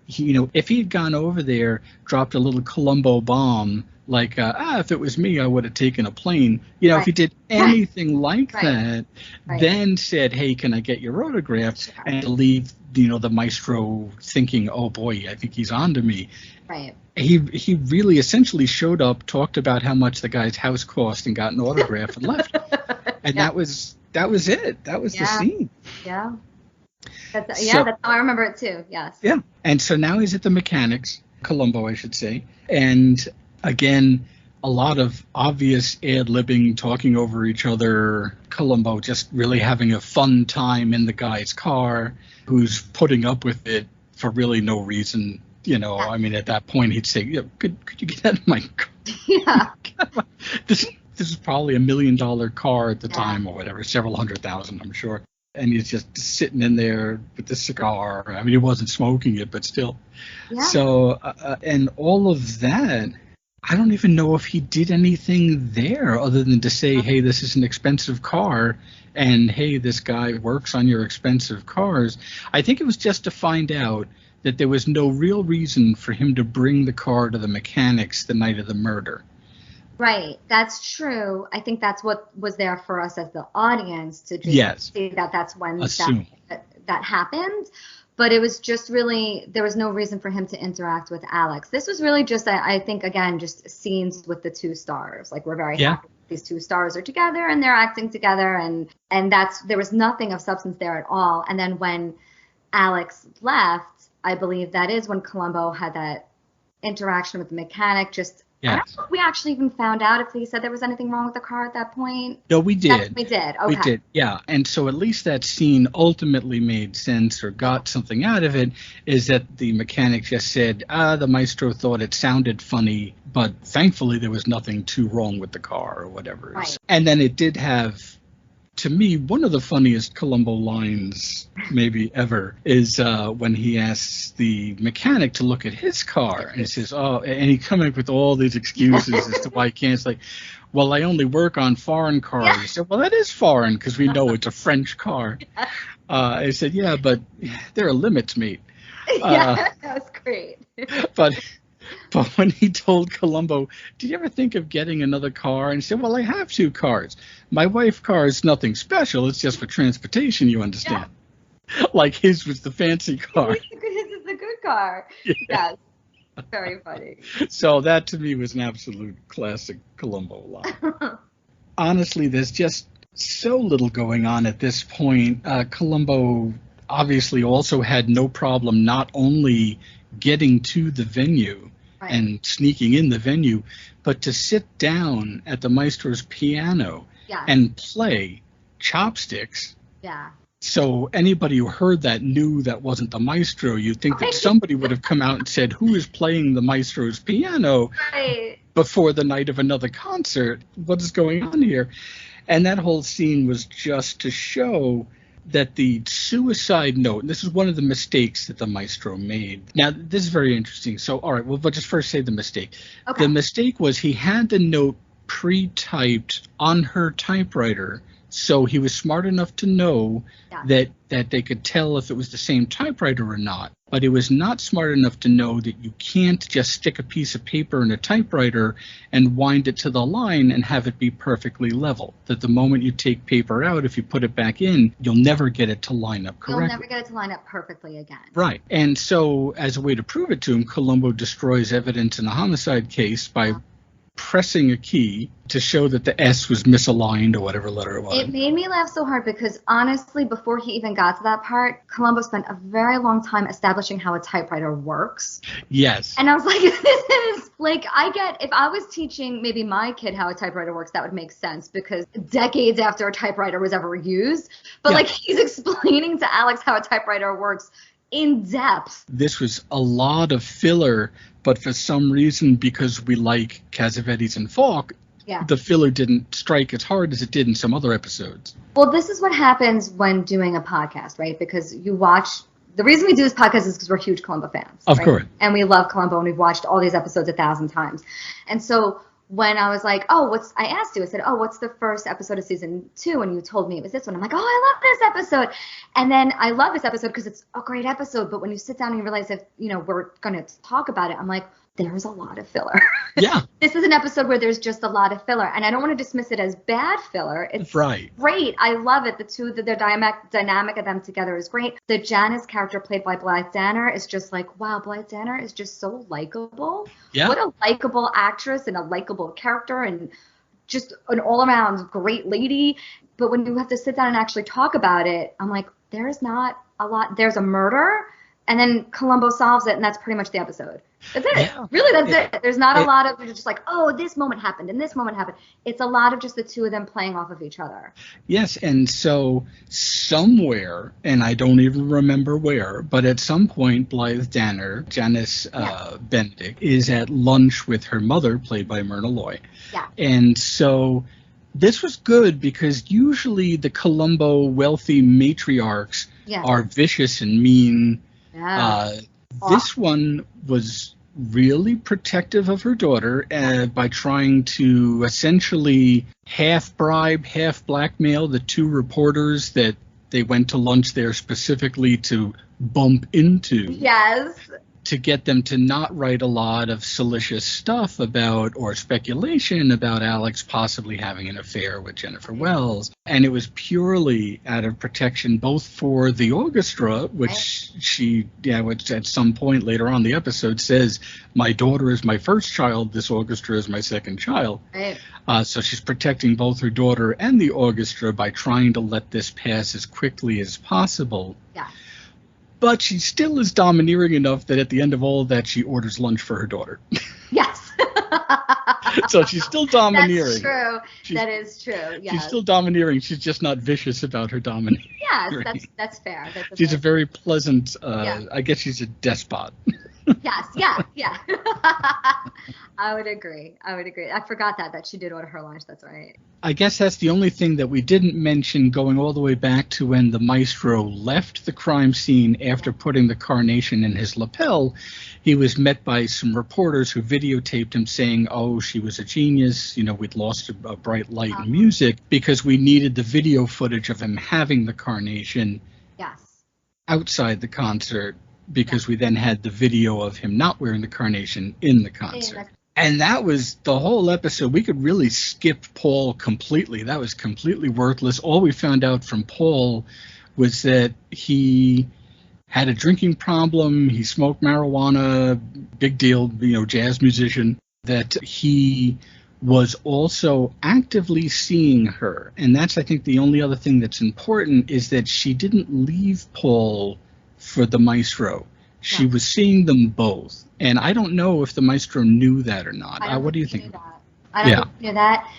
if he had gone over there, dropped a little Colombo bomb, if it was me, I would have taken a plane. If he did anything like that, then said, hey, can I get your autograph? And to leave, the maestro thinking, oh boy, I think he's on to me. Right. He really essentially showed up, talked about how much the guy's house cost, and got an autograph and left. And that was it. That was the scene. Yeah. That's how I remember it too. Yes. Yeah. And so now he's at the mechanics, Colombo, I should say. And again, a lot of obvious ad-libbing, talking over each other. Colombo just really having a fun time in the guy's car, who's putting up with it for really no reason. I mean, at that point, he'd say, could you get out of my car? Yeah. This is probably $1 million car at the time or whatever, several $100,000, I'm sure. And he's just sitting in there with the cigar. I mean, he wasn't smoking it, but still. Yeah. So, and all of that, I don't even know if he did anything there other than to say, hey, this is an expensive car, and hey, this guy works on your expensive cars. I think it was just to find out that there was no real reason for him to bring the car to the mechanics the night of the murder. Right. That's true. I think that's what was there for us as the audience to just see that that's when that happened. But it was just really, there was no reason for him to interact with Alex. This was really just, I think, again, just scenes with the two stars. We're very happy these two stars are together and they're acting together. And there was nothing of substance there at all. And then when Alex left, I believe that is when Colombo had that interaction with the mechanic. I don't know if we actually even found out if he said there was anything wrong with the car at that point. No, we did. We did. Okay. We did, yeah. And so at least that scene ultimately made sense or got something out of it, is that the mechanic just said, the maestro thought it sounded funny, but thankfully there was nothing too wrong with the car or whatever. Right. And then it did have, to me, one of the funniest Colombo lines maybe ever is when he asks the mechanic to look at his car, and he says, and he comes up with all these excuses as to why he can't. It's like, well, I only work on foreign cars. Yeah. He said, well, that is foreign because we know it's a French car. I said, yeah, but there are limits, mate. That was great. But when he told Colombo, did you ever think of getting another car? And he said, well, I have two cars. My wife's car is nothing special. It's just for transportation, you understand. Yeah. Like his was the fancy car. His is the good car. Yeah. Yes. Very funny. So that to me was an absolute classic Colombo line. Honestly, there's just so little going on at this point. Colombo obviously also had no problem not only getting to the venue and sneaking in the venue, but to sit down at the maestro's piano and play chopsticks. Yeah. So anybody who heard that knew that wasn't the maestro. You'd think that somebody would have come out and said, who is playing the maestro's piano before the night of another concert? What is going on here? And that whole scene was just to show that the suicide note, and this is one of the mistakes that the maestro made. Now, this is very interesting. So, all right, well, but just first say the mistake. Okay. The mistake was he had the note pre-typed on her typewriter, so he was smart enough to know that they could tell if it was the same typewriter or not. But he was not smart enough to know that you can't just stick a piece of paper in a typewriter and wind it to the line and have it be perfectly level. That the moment you take paper out, if you put it back in, you'll never get it to line up correctly. You'll never get it to line up perfectly again. Right. And so as a way to prove it to him, Colombo destroys evidence in a homicide case by pressing a key to show that the S was misaligned or whatever letter it was. It made me laugh so hard because honestly, before he even got to that part, Colombo spent a very long time establishing how a typewriter works. Yes. And I was like, this is like, I get, if I was teaching maybe my kid how a typewriter works, that would make sense because decades after a typewriter was ever used. But like he's explaining to Alex how a typewriter works in depth. This was a lot of filler, but for some reason, because we like Cassavetes and Falk, the filler didn't strike as hard as it did in some other episodes. Well, this is what happens when doing a podcast, right? Because you watch, the reason we do this podcast is because we're huge Colombo fans. Of course. And we love Colombo, and we've watched all these episodes 1,000 times. And so when I was like, I asked you, I said, what's the first episode of season 2? And you told me it was this one. I'm like, I love this episode. And then I love this episode because it's a great episode. But when you sit down and you realize that, we're going to talk about it, I'm like, there's a lot of filler. Yeah. This is an episode where there's just a lot of filler. And I don't want to dismiss it as bad filler. It's great. I love it. The dynamic of them together is great. The Janice character played by Blythe Danner is just like, wow, Blythe Danner is just so likable. Yeah. What a likable actress and a likable character and just an all-around great lady. But when you have to sit down and actually talk about it, I'm like, there's not a lot. There's a murder. And then Colombo solves it, and that's pretty much the episode. That's it. Yeah. Really, that's it. There's not a lot of just like, this moment happened, and this moment happened. It's a lot of just the two of them playing off of each other. Yes, and so somewhere, and I don't even remember where, but at some point, Blythe Danner, Janice Benedict, is at lunch with her mother, played by Myrna Loy. Yeah. And so this was good because usually the Colombo wealthy matriarchs are vicious and mean. Yeah. This one was really protective of her daughter by trying to essentially half bribe, half blackmail the two reporters that they went to lunch there specifically to bump into. Yes. To get them to not write a lot of salacious stuff about or speculation about Alex possibly having an affair with Jennifer Wells. And it was purely out of protection both for the orchestra, which which at some point later on the episode says, my daughter is my first child, this orchestra is my second child. Right. So she's protecting both her daughter and the orchestra by trying to let this pass as quickly as possible. Yeah. But she still is domineering enough that at the end of all of that, she orders lunch for her daughter. Yes. So she's still domineering. That's true. That is true. Yes. She's still domineering. She's just not vicious about her domineering. Yes, that's fair. She's a very pleasant, I guess she's a despot. Yes, yeah. I would agree. I forgot that she did order her lunch. That's right. I guess that's the only thing that we didn't mention going all the way back to when the maestro left the crime scene after putting the carnation in his lapel. He was met by some reporters who videotaped him saying, she was a genius. We'd lost a bright light in music because we needed the video footage of him having the carnation outside the concert. Because we then had the video of him not wearing the carnation in the concert. And that was the whole episode. We could really skip Paul completely. That was completely worthless. All we found out from Paul was that he had a drinking problem. He smoked marijuana, big deal, jazz musician, that he was also actively seeing her. And that's, I think, the only other thing that's important is that she didn't leave Paul for the maestro. She was seeing them both. And I don't know if the maestro knew that or not. What do you think? I don't think he knew that.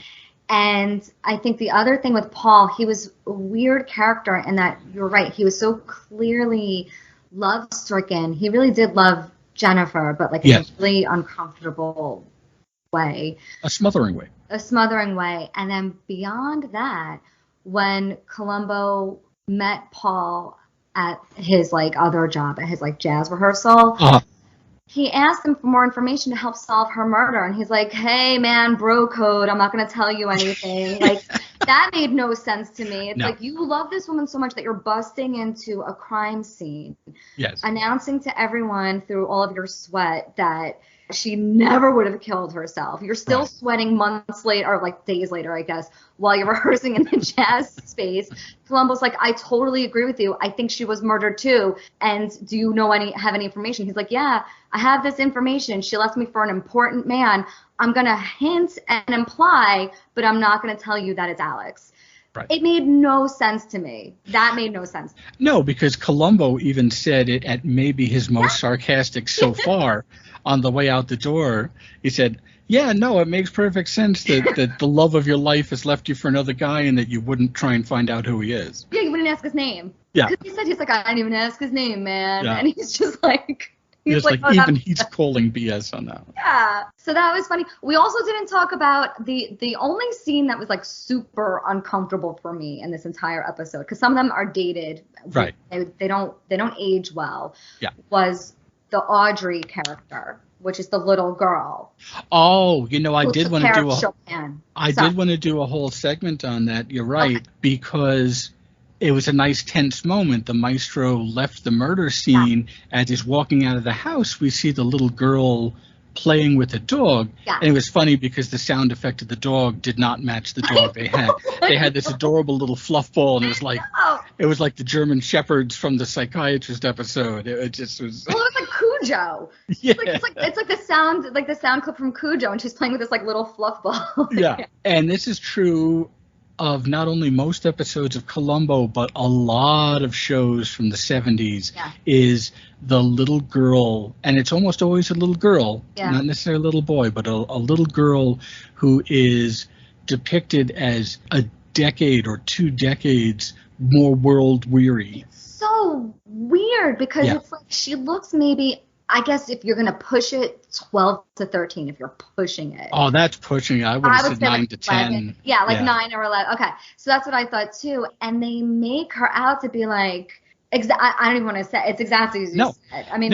And I think the other thing with Paul, he was a weird character in that, you're right, he was so clearly love-stricken. He really did love Jennifer, but like in a really uncomfortable way. A smothering way. A smothering way. And then beyond that, when Colombo met Paul at his like other job, at his like jazz rehearsal, he asked him for more information to help solve her murder. And he's like, hey, man, bro code. I'm not going to tell you anything. Like, that made no sense to me. It's like, you love this woman so much that you're busting into a crime scene. Yes. Announcing to everyone through all of your sweat that she never would have killed herself. You're still sweating months later, or like days later, I guess, while you're rehearsing in the jazz space. Columbo's like, I totally agree with you. I think she was murdered too. And do you have any information? He's like, yeah, I have this information. She left me for an important man. I'm going to hint and imply, but I'm not going to tell you that it's Alex. Right. It made no sense to me. That made no sense. No, because Colombo even said it at maybe his most sarcastic so far. On the way out the door, he said, yeah, no, it makes perfect sense that the love of your life has left you for another guy and that you wouldn't try and find out who he is. Yeah, you wouldn't ask his name. Yeah. Because he said, he's like, I didn't even ask his name, man. Yeah. And he's just like... He's like oh, even he's calling BS on that. Yeah. So that was funny. We also didn't talk about the only scene that was like super uncomfortable for me in this entire episode, because some of them are dated. Right. They don't age well. Yeah. Was the Audrey character, which is the little girl. Oh, I did want to do did want to do a whole segment on that. You're right, because it was a nice tense moment. The maestro left the murder scene. As he's walking out of the house, we see the little girl playing with a dog. Yeah. And it was funny because the sound effect of the dog did not match the dog they had. They had this adorable little fluff ball, and it was like the German shepherds from the psychiatrist episode. It just was. Well, it was like Cujo. Yeah. It's like the sound clip from Cujo, and she's playing with this like little fluff ball. Yeah. And this is true of not only most episodes of Colombo, but a lot of shows from the 70s, is the little girl, and it's almost always a little girl, not necessarily a little boy, but a little girl who is depicted as a decade or 2 decades more world-weary. It's so weird, because it's like she looks maybe... I guess if you're going to push it, 12 to 13, if you're pushing it. Oh, that's pushing it. I would have said 9 like to 10. Yeah, 9 or 11. Okay, so that's what I thought too. And they make her out to be like, I don't even want to say, it's exactly as you said. I mean,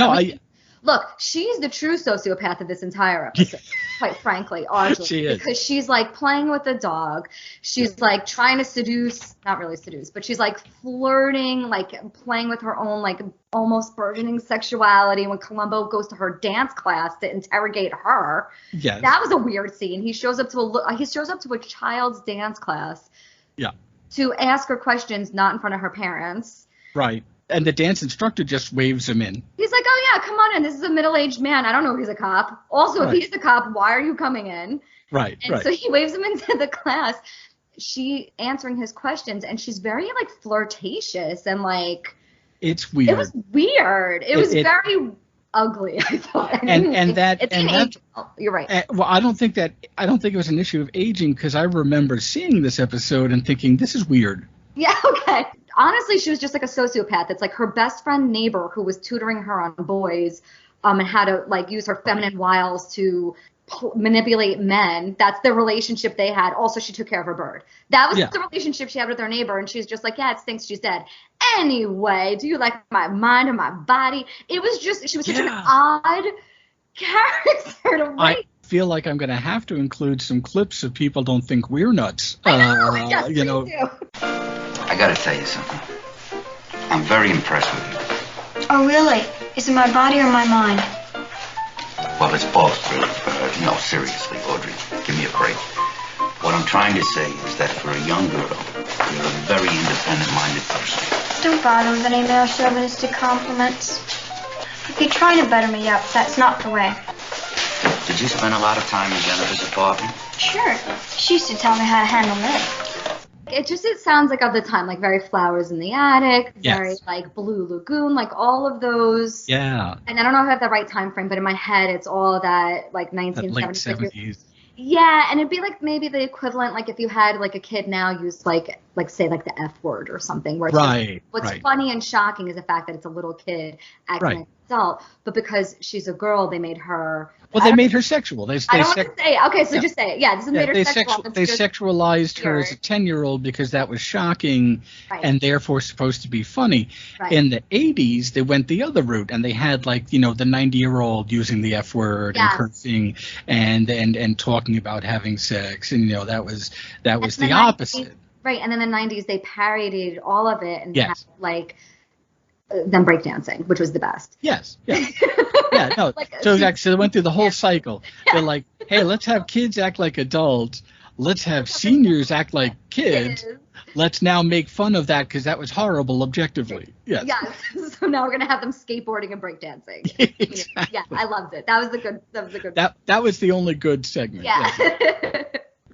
look, she's the true sociopath of this entire episode, quite frankly, Audrey. She is. Because she's like playing with a dog. She's like trying to seduce, not really seduce, but she's like flirting, like playing with her own like almost burgeoning sexuality when Columbo goes to her dance class to interrogate her. Yes. That was a weird scene. He shows up to a child's dance class. Yeah. To ask her questions, not in front of her parents. Right. And the dance instructor just waves him in. He's like, oh, yeah, come on in. This is a middle-aged man. I don't know if he's a cop. Also, if he's a cop, why are you coming in? Right, and so he waves him into the class. She answering his questions, and she's very, like, flirtatious and, like... It's weird. It was weird. It was very ugly, I thought. It's an angel. You're right. Well, I don't think it was an issue of aging, because I remember seeing this episode and thinking, this is weird. Yeah, okay. Honestly, she was just like a sociopath. It's like her best friend neighbor who was tutoring her on boys and how to like use her feminine wiles to manipulate men. That's the relationship they had. Also, she took care of her bird. That was the relationship she had with her neighbor. And she's just like, yeah, it stinks. She's dead. Anyway, do you like my mind or my body? It was just, she was such an odd character to write. I feel like I'm going to have to include some clips of people don't think we're nuts. I know, yes, you know. Do. I gotta tell you something. I'm very impressed with you. Oh, really? Is it my body or my mind? Well, it's both, really. No, seriously, Audrey, give me a break. What I'm trying to say is that for a young girl, you're a very independent-minded person. Don't bother with any male chauvinistic compliments. If you're trying to butter me up, that's not the way. Did you spend a lot of time in Jennifer's apartment? Sure. She used to tell me how to handle me. It sounds like of the time, like very Flowers in the Attic, very Yes. like Blue Lagoon, like all of those. Yeah. And I don't know if I have the right time frame, but in my head, it's all that like That late 1970s. 70s. Yeah, and it'd be like maybe the equivalent, like if you had like a kid now use like say like the F word or something. Where it's Right, what's right. funny and shocking is the fact that it's a little kid acting Right. like an adult, but because she's a girl, they made her. Well, they made her sexual. I don't want to say it. Okay, so yeah. just say it. Yeah, this is Yeah, made her they sexual. they sexualized her as a 10-year-old because that was shocking Right. and therefore supposed to be funny. Right. In the 80s, they went the other route and they had like, the 90-year-old using the F word and Yes. cursing and talking about having sex. And, that was And the in the opposite. 90s, right, and in the 90s, they parodied all of it and Yes. had like them breakdancing, which was the best. Yes. Yeah. Yeah. No. Like, So exactly. So they went through the whole cycle. Yeah. They're like, hey, let's have kids act like adults. Let's have seniors act like kids. Let's now make fun of that because that was horrible objectively. Yes. Yes. So now we're gonna have them skateboarding and breakdancing. Exactly. Yeah, I loved it. That was the good. That was the only good segment. Yeah. Yes.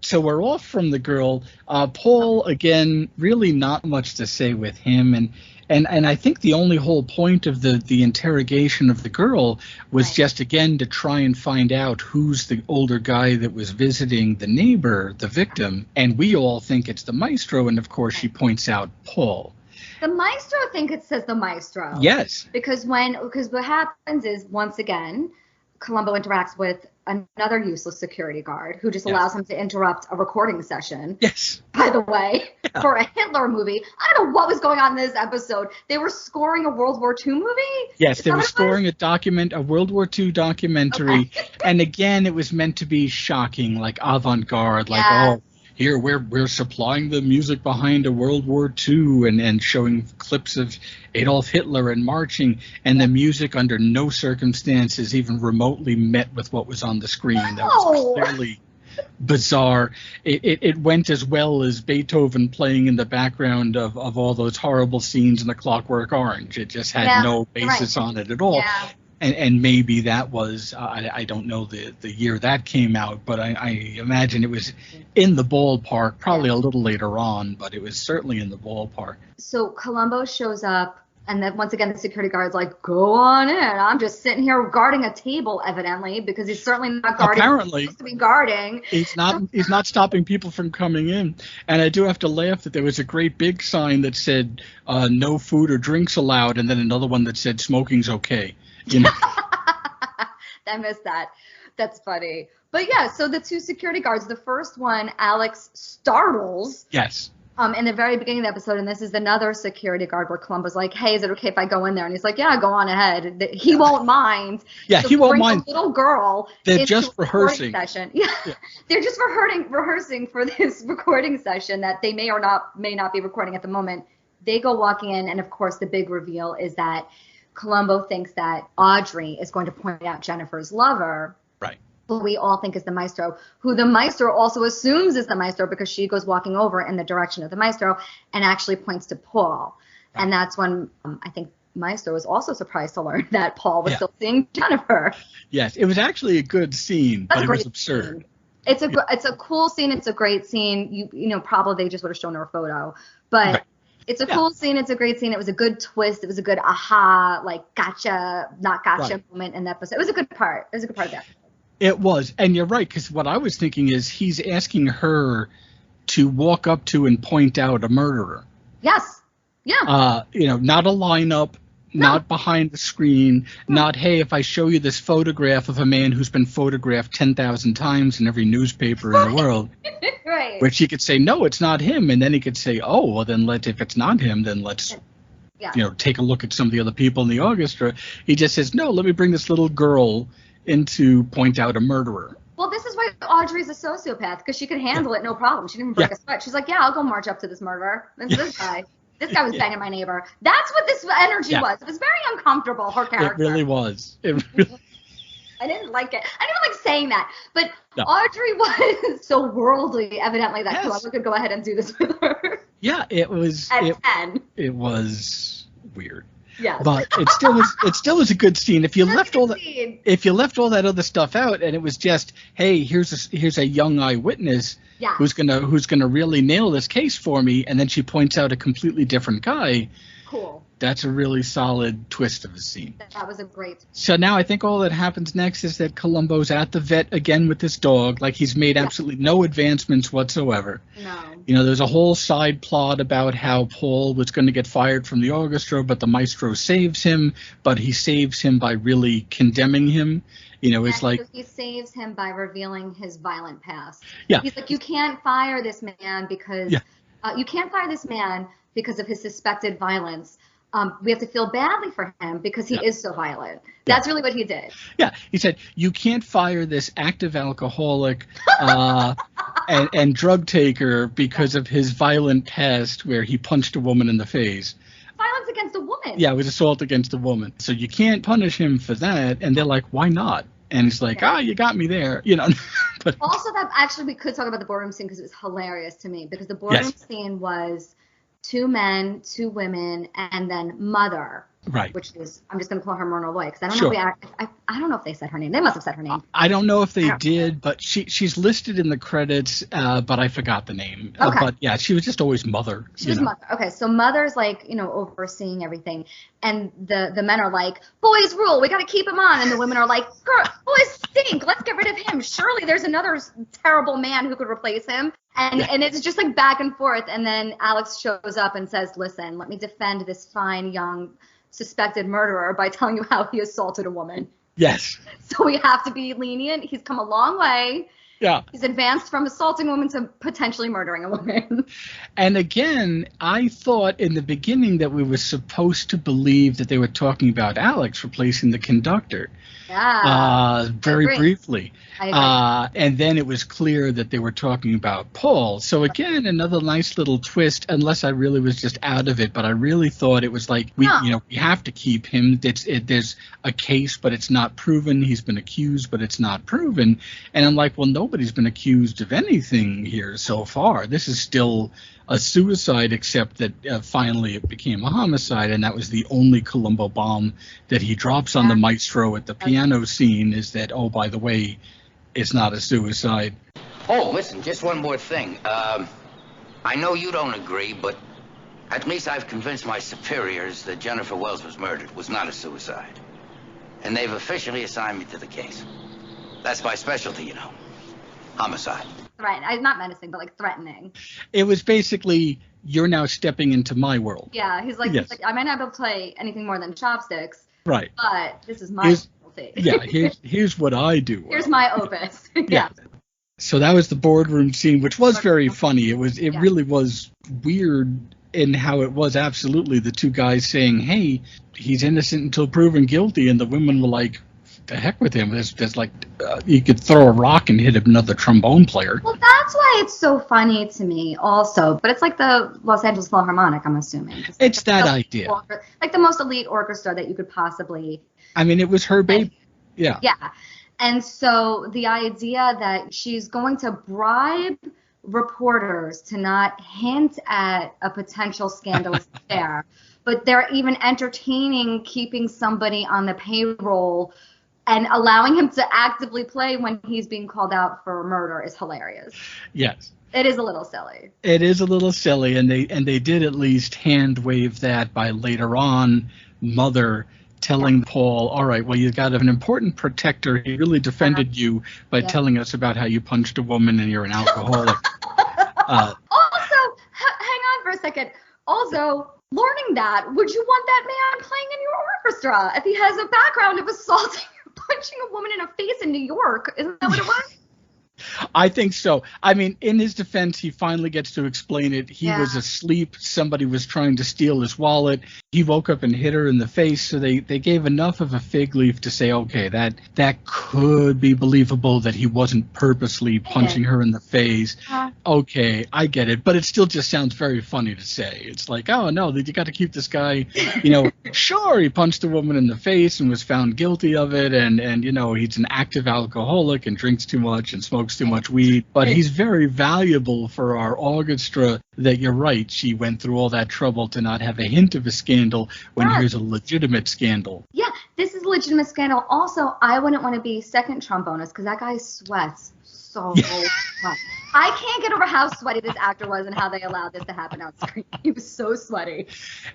So we're off from the girl. Paul, again, really not much to say with him. And I think the only whole point of the interrogation of the girl was Right. just, again, to try and find out who's the older guy that was visiting the neighbor, the victim. And we all think it's the maestro. And, of course, she points out Paul. The maestro, I think it says the maestro. Yes. Because what happens is, once again, Colombo interacts with another useless security guard who just Yes. allows him to interrupt a recording session. Yes. By the way, for a Hitler movie. I don't know what was going on in this episode. They were scoring a World War II movie? Yes, Is they that were what it scoring was? a World War II documentary, and again, it was meant to be shocking, like avant-garde, like, Yeah. oh, here we're supplying the music behind a World War II, and showing clips of Adolf Hitler and marching, and the music under no circumstances even remotely met with what was on the screen. That was No. clearly bizarre. It went as well as Beethoven playing in the background of all those horrible scenes in The Clockwork Orange. It just had Yeah, no basis on it at all. Yeah. And maybe that was, I don't know the year that came out, but I imagine it was in the ballpark, probably a little later on, but it was certainly in the ballpark. So Colombo shows up, and then once again the security guard's like, "Go on in." I'm just sitting here guarding a table, evidently, because he's certainly not guarding. Apparently. He's supposed to be guarding. He's not stopping people from coming in. And I do have to laugh that there was a great big sign that said no food or drinks allowed, and then another one that said smoking's okay. I missed that. That's funny. But yeah, so the two security guards, the first one, Alex startles Yes. in the very beginning of the episode, and this is another security guard where Columbo's like, "Hey, is it okay if I go in there?" And he's like, "Yeah, go on ahead." He won't mind. Yeah, So he won't bring mind. The little girl. They're into just a recording rehearsing. Session. Yeah. They're just rehearsing for this recording session that they may not be recording at the moment. They go walking in, and of course, the big reveal is that Colombo thinks that Audrey is going to point out Jennifer's lover. Right. Who we all think is the maestro, who the maestro also assumes is the maestro because she goes walking over in the direction of the maestro and actually points to Paul. Right. And that's when I think maestro was also surprised to learn that Paul was still seeing Jennifer. Yes, it was actually a good scene, but it was absurd. Scene. It's a cool scene. It's a great scene. You know, probably they just would have shown her a photo, but right. It's a cool scene. It's a great scene. It was a good twist. It was a good aha, like gotcha, not gotcha moment in the episode. It was a good part. It was a good part of that. It was. And you're right, because what I was thinking is he's asking her to walk up to and point out a murderer. Yes. Yeah. Not a lineup, not behind the screen, not, hey, if I show you this photograph of a man who's been photographed 10,000 times in every newspaper in the world. Right. Where she could say, no, it's not him. And then he could say, oh, well, then if it's not him, then let's, take a look at some of the other people in the orchestra. He just says, no, let me bring this little girl in to point out a murderer. Well, this is why Audrey's a sociopath, because she could handle it no problem. She didn't break a sweat. She's like, yeah, I'll go march up to this murderer. That's this guy. This guy was banging my neighbor. That's what this energy was. It was very uncomfortable, her character. It really was. I didn't like it. I didn't like saying that. But Audrey was so worldly, evidently, that Colombo could go ahead and do this with her. Yeah, it was. At 10. It was weird. Yes. But it still was a good scene. If you left all that other stuff out, and it was just, hey, here's a young eyewitness who's gonna really nail this case for me, and then she points out a completely different guy. Cool. That's a really solid twist of a scene. That was a great. So now I think all that happens next is that Columbo's at the vet again with this dog. Like, he's made absolutely no advancements whatsoever. No. You know, there's a whole side plot about how Paul was going to get fired from the orchestra, but the maestro saves him, but he saves him by really condemning him. You know, it's like... He saves him by revealing his violent past. Yeah. He's like, you can't fire this man because... Yeah. You can't fire this man because of his suspected violence. We have to feel badly for him because he is so violent. That's really what he did. Yeah, he said, you can't fire this active alcoholic and drug taker because of his violent past where he punched a woman in the face. Violence against a woman. Yeah, it was assault against a woman. So you can't punish him for that. And they're like, why not? And he's like, you got me there, you know. But also, that actually, we could talk about the boardroom scene because it was hilarious to me. Because the boardroom scene was 2 men, 2 women, and then Mother. Right. Which is, I'm just going to call her Myrna Loy because I don't know if I don't know if they said her name. They must have said her name. I don't know if they did, but she's listed in the credits, but I forgot the name. Okay. But yeah, she was just always Mother. She was Mother. Okay, so Mother's like, you know, overseeing everything, and the men are like, boys rule, we got to keep him on, and the women are like, girl, boys stink, let's get rid of him. Surely there's another terrible man who could replace him. And it's just like back and forth, and then Alex shows up and says, listen, let me defend this fine young suspected murderer by telling you how he assaulted a woman. Yes. So we have to be lenient. He's come a long way. Yeah. He's advanced from assaulting a woman to potentially murdering a woman. And again, I thought in the beginning that we were supposed to believe that they were talking about Alex replacing the conductor. Yeah. Very briefly. I agree. And then it was clear that they were talking about Paul. So again, another nice little twist, unless I really was just out of it. But I really thought it was like, we have to keep him. There's a case, but it's not proven. He's been accused, but it's not proven. And I'm like, well, nobody's been accused of anything here so far. This is still a suicide, except that finally it became a homicide, and that was the only Colombo bomb that he drops on the maestro at the piano scene, is that, oh, by the way, it's not a suicide. Oh, listen, just one more thing. I know you don't agree, but at least I've convinced my superiors that Jennifer Wells was murdered, was not a suicide. And they've officially assigned me to the case. That's my specialty, you know. Homicide. Right, not menacing, but like threatening. It was basically, you're now stepping into my world. Yeah, he's like, I might not be able to play anything more than chopsticks. Right. But this is my specialty. Yeah, here's what I do. Here's my opus. Yeah. So that was the boardroom scene, which was very funny. It really was weird in how it was absolutely the 2 guys saying, hey, he's innocent until proven guilty, and the women were like, the heck with him. There's like, you could throw a rock and hit another trombone player. Well, that's why it's so funny to me also. But it's like the Los Angeles Philharmonic, I'm assuming. It's that idea. Like the most elite orchestra that you could possibly. I mean, it was her baby. Yeah. Yeah. And so the idea that she's going to bribe reporters to not hint at a potential scandalous affair, but they're even entertaining keeping somebody on the payroll and allowing him to actively play when he's being called out for murder is hilarious. Yes. It is a little silly. It is a little silly, and they did at least hand wave that by later on Mother telling Paul, all right, well, you got an important protector. He really defended you by telling us about how you punched a woman and you're an alcoholic. Also, hang on for a second. Also, learning that, would you want that man playing in your orchestra if he has a background of assaulting punching a woman in the face in New York? Isn't that what it was? I think so. I mean, in his defense, he finally gets to explain it. He was asleep. Somebody was trying to steal his wallet. He woke up and hit her in the face. So they gave enough of a fig leaf to say, okay, that could be believable that he wasn't purposely punching her in the face. Okay, I get it. But it still just sounds very funny to say. It's like, oh, no, you got to keep this guy, sure, he punched a woman in the face and was found guilty of it. And he's an active alcoholic and drinks too much and smokes too much weed, but he's very valuable for our orchestra. that you're right. She went through all that trouble to not have a hint of a scandal when here's a legitimate scandal. Yeah, this is a legitimate scandal. Also, I wouldn't want to be second trombonist because that guy sweats so much. I can't get over how sweaty this actor was and how they allowed this to happen on screen. He was so sweaty.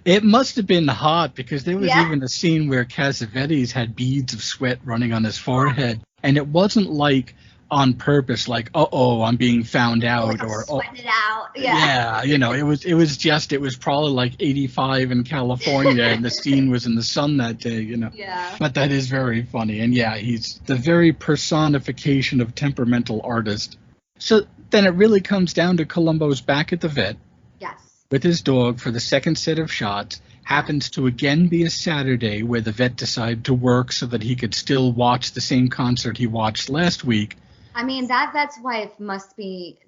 It must have been hot because there was even a scene where Cassavetes had beads of sweat running on his forehead. And it wasn't like on purpose, like, I'm being found out, like or sweating it out. Yeah, it was probably like 85 in California, and the scene was in the sun that day, Yeah. But that is very funny, and he's the very personification of temperamental artist. So then it really comes down to Columbo's back at the vet. Yes. With his dog for the second set of shots. Happens to again be a Saturday where the vet decided to work so that he could still watch the same concert he watched last week. I mean, that vet's wife must be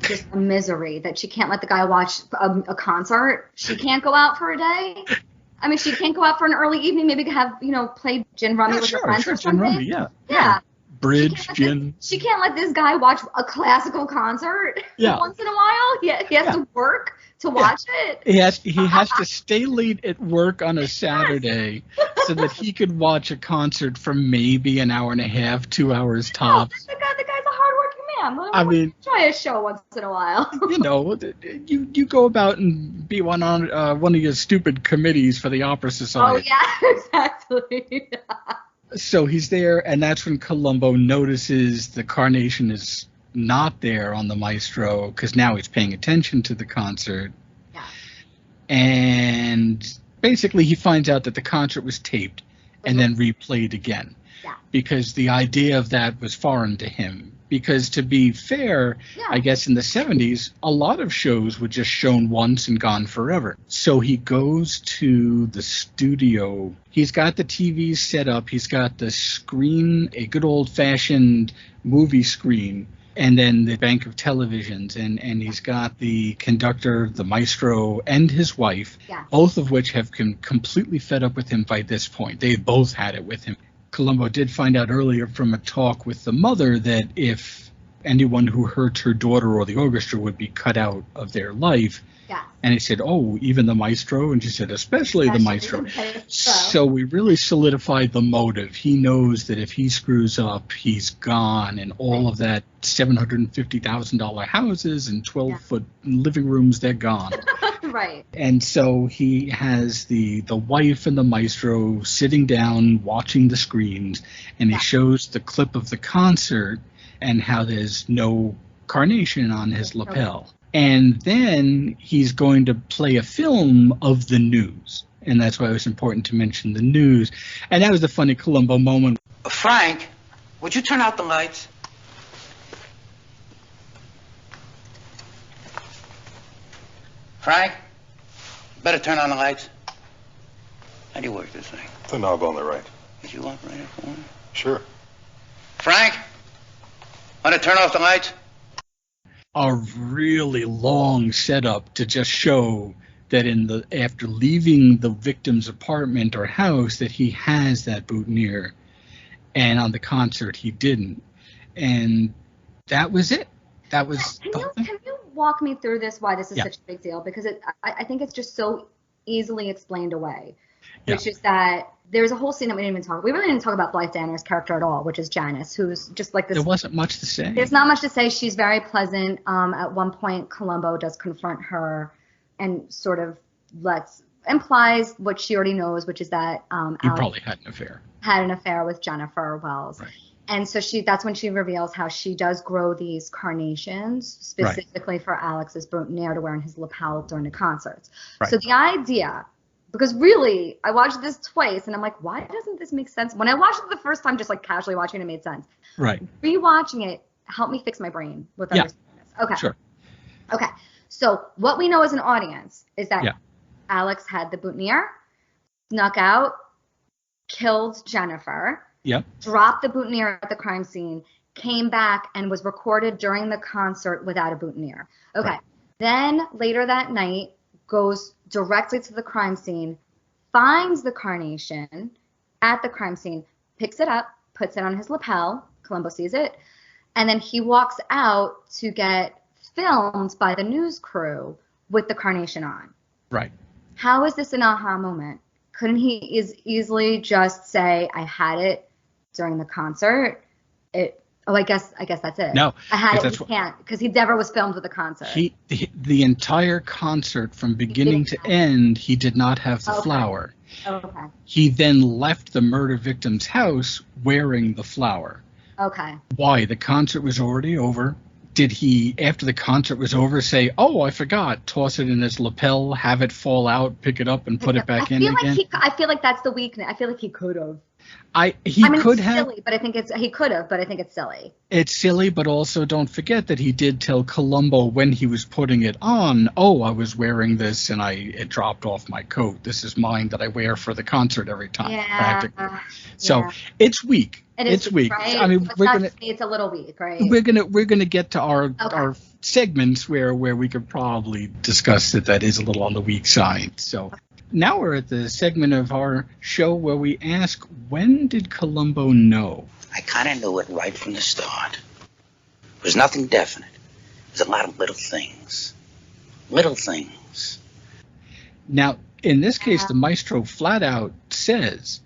just a misery that she can't let the guy watch a concert. She can't go out for a day. I mean, she can't go out for an early evening, maybe have, play gin rummy with her friends or something. Gin rummy, yeah. Bridge, gin. She can't let this guy watch a classical concert once in a while. He has to work to watch it. He has to stay late at work on a Saturday so that he could watch a concert for maybe an hour and a half, 2 hours tops. The guy's a hardworking man. I mean, try a show once in a while. You go about and be on one of your stupid committees for the Opera Society. Oh yeah, exactly. So he's there, and that's when Columbo notices the carnation is not there on the maestro, because now he's paying attention to the concert. Yeah. And basically he finds out that the concert was taped and then replayed again. Yeah. Because the idea of that was foreign to him. Because to be fair, I guess in the 70s, a lot of shows were just shown once and gone forever. So he goes to the studio. He's got the TV set up. He's got the screen, a good old-fashioned movie screen, and then the bank of televisions. And he's got the conductor, the maestro, and his wife, both of which have been completely fed up with him by this point. They both had it with him. Columbo did find out earlier from a talk with the mother that if anyone who hurt her daughter or the orchestra would be cut out of their life. Yeah. And he said, even the maestro? And she said, especially the maestro. So we really solidified the motive. He knows that if he screws up, he's gone. And all of that $750,000 houses and 12-foot living rooms, they're gone. Right. And so he has the wife and the maestro sitting down watching the screens, and he shows the clip of the concert and how there's no carnation on his lapel. And then he's going to play a film of the news. And that's why it was important to mention the news. And that was the funny Columbo moment. Frank, would you turn out the lights? Frank, better turn on the lights. How do you work this thing? The knob on the right. Did you operate it for me? Sure. Frank, want to turn off the lights? A really long setup to just show that after leaving the victim's apartment or house that he has that boutonniere, and on the concert he didn't, and that was it. That was. Can you walk me through this? Why this is such a big deal? Because I think it's just so easily explained away, which is that there's a whole scene that we didn't even talk. We really didn't talk about Blythe Danner's character at all, which is Janice, who's just like this. There wasn't much to say. There's not much to say. She's very pleasant. At one point, Columbo does confront her, and sort of implies what she already knows, which is that he Alex probably had an affair. Had an affair with Jennifer Wells. Right. And so that's when she reveals how she does grow these carnations specifically for Alex's boutonniere to wear in his lapel during the concerts. Right. So the idea, because really, I watched this twice and I'm like, why doesn't this make sense? When I watched it the first time, just like casually watching it, made sense. Right. Rewatching it helped me fix my brain with understanding this. Okay. Sure. Okay. So what we know as an audience is that Alex had the boutonniere, snuck out, killed Jennifer. Yep. Dropped the boutonniere at the crime scene, came back, and was recorded during the concert without a boutonniere. Okay. Right. Then later that night, goes directly to the crime scene, finds the carnation at the crime scene, picks it up, puts it on his lapel. Columbo sees it. And then he walks out to get filmed by the news crew with the carnation on. Right. How is this an aha moment? Couldn't he easily just say, I had it during the concert? I guess that's it. No. I had it, he can't, because he never was filmed with a concert. The entire concert from beginning to end, he did not have the flower. Okay. He then left the murder victim's house wearing the flower. Okay. Why? The concert was already over. Did he, after the concert was over, say, oh, I forgot, toss it in his lapel, have it fall out, pick it up, and put it back in again? I feel like that's the weakness. I feel like he could have. He could have. Silly, but I think he could have, but I think it's silly. It's silly, but also don't forget that he did tell Colombo when he was putting it on, oh, I was wearing this and it dropped off my coat. This is mine that I wear for the concert every time, practically. So it's weak. It's weak. Right? I mean, it's a little weak, right? We're gonna get to our segments where we could probably discuss that is a little on the weak side. So. Now we're at the segment of our show where we ask, when did Colombo know? I kind of knew it right from the start. It was nothing definite. It was a lot of little things. Little things. Now, in this case, the maestro flat out says,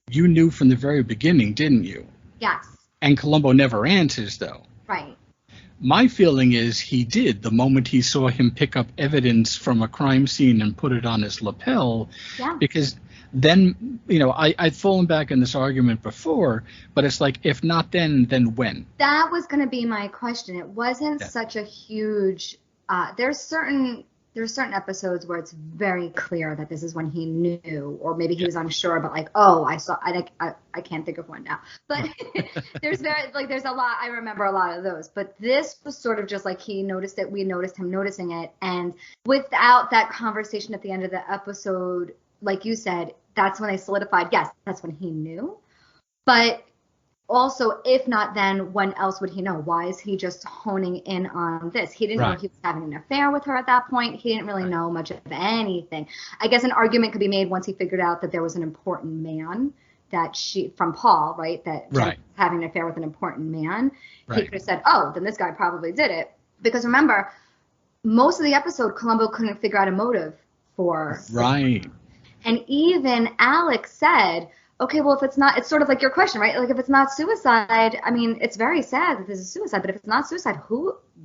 you knew from the very beginning, didn't you? Yes. And Colombo never answers, though. Right. My feeling is he did the moment he saw him pick up evidence from a crime scene and put it on his lapel. Yeah. Because then, I'd fallen back in this argument before, but it's like, if not then when? That was going to be my question. It wasn't such a huge, there's certain episodes where it's very clear that this is when he knew, or maybe he was unsure, but like, I can't think of one now. But there's a lot, I remember a lot of those. But this was sort of just like he noticed it, we noticed him noticing it. And without that conversation at the end of the episode, like you said, that's when they solidified, yes, that's when he knew. But also, if not then, when else would he know? Why is he just honing in on this? He didn't know he was having an affair with her at that point. He didn't really know much of anything. I guess an argument could be made once he figured out that there was an important man from Paul, right? That Jen was having an affair with an important man. He could have said, oh, then this guy probably did it. Because remember, most of the episode, Colombo couldn't figure out a motive for. Right. And even Alex said, okay, well, if it's not, it's sort of like your question, right? Like, if it's not suicide, I mean, it's very sad that this is suicide, but if it's not suicide,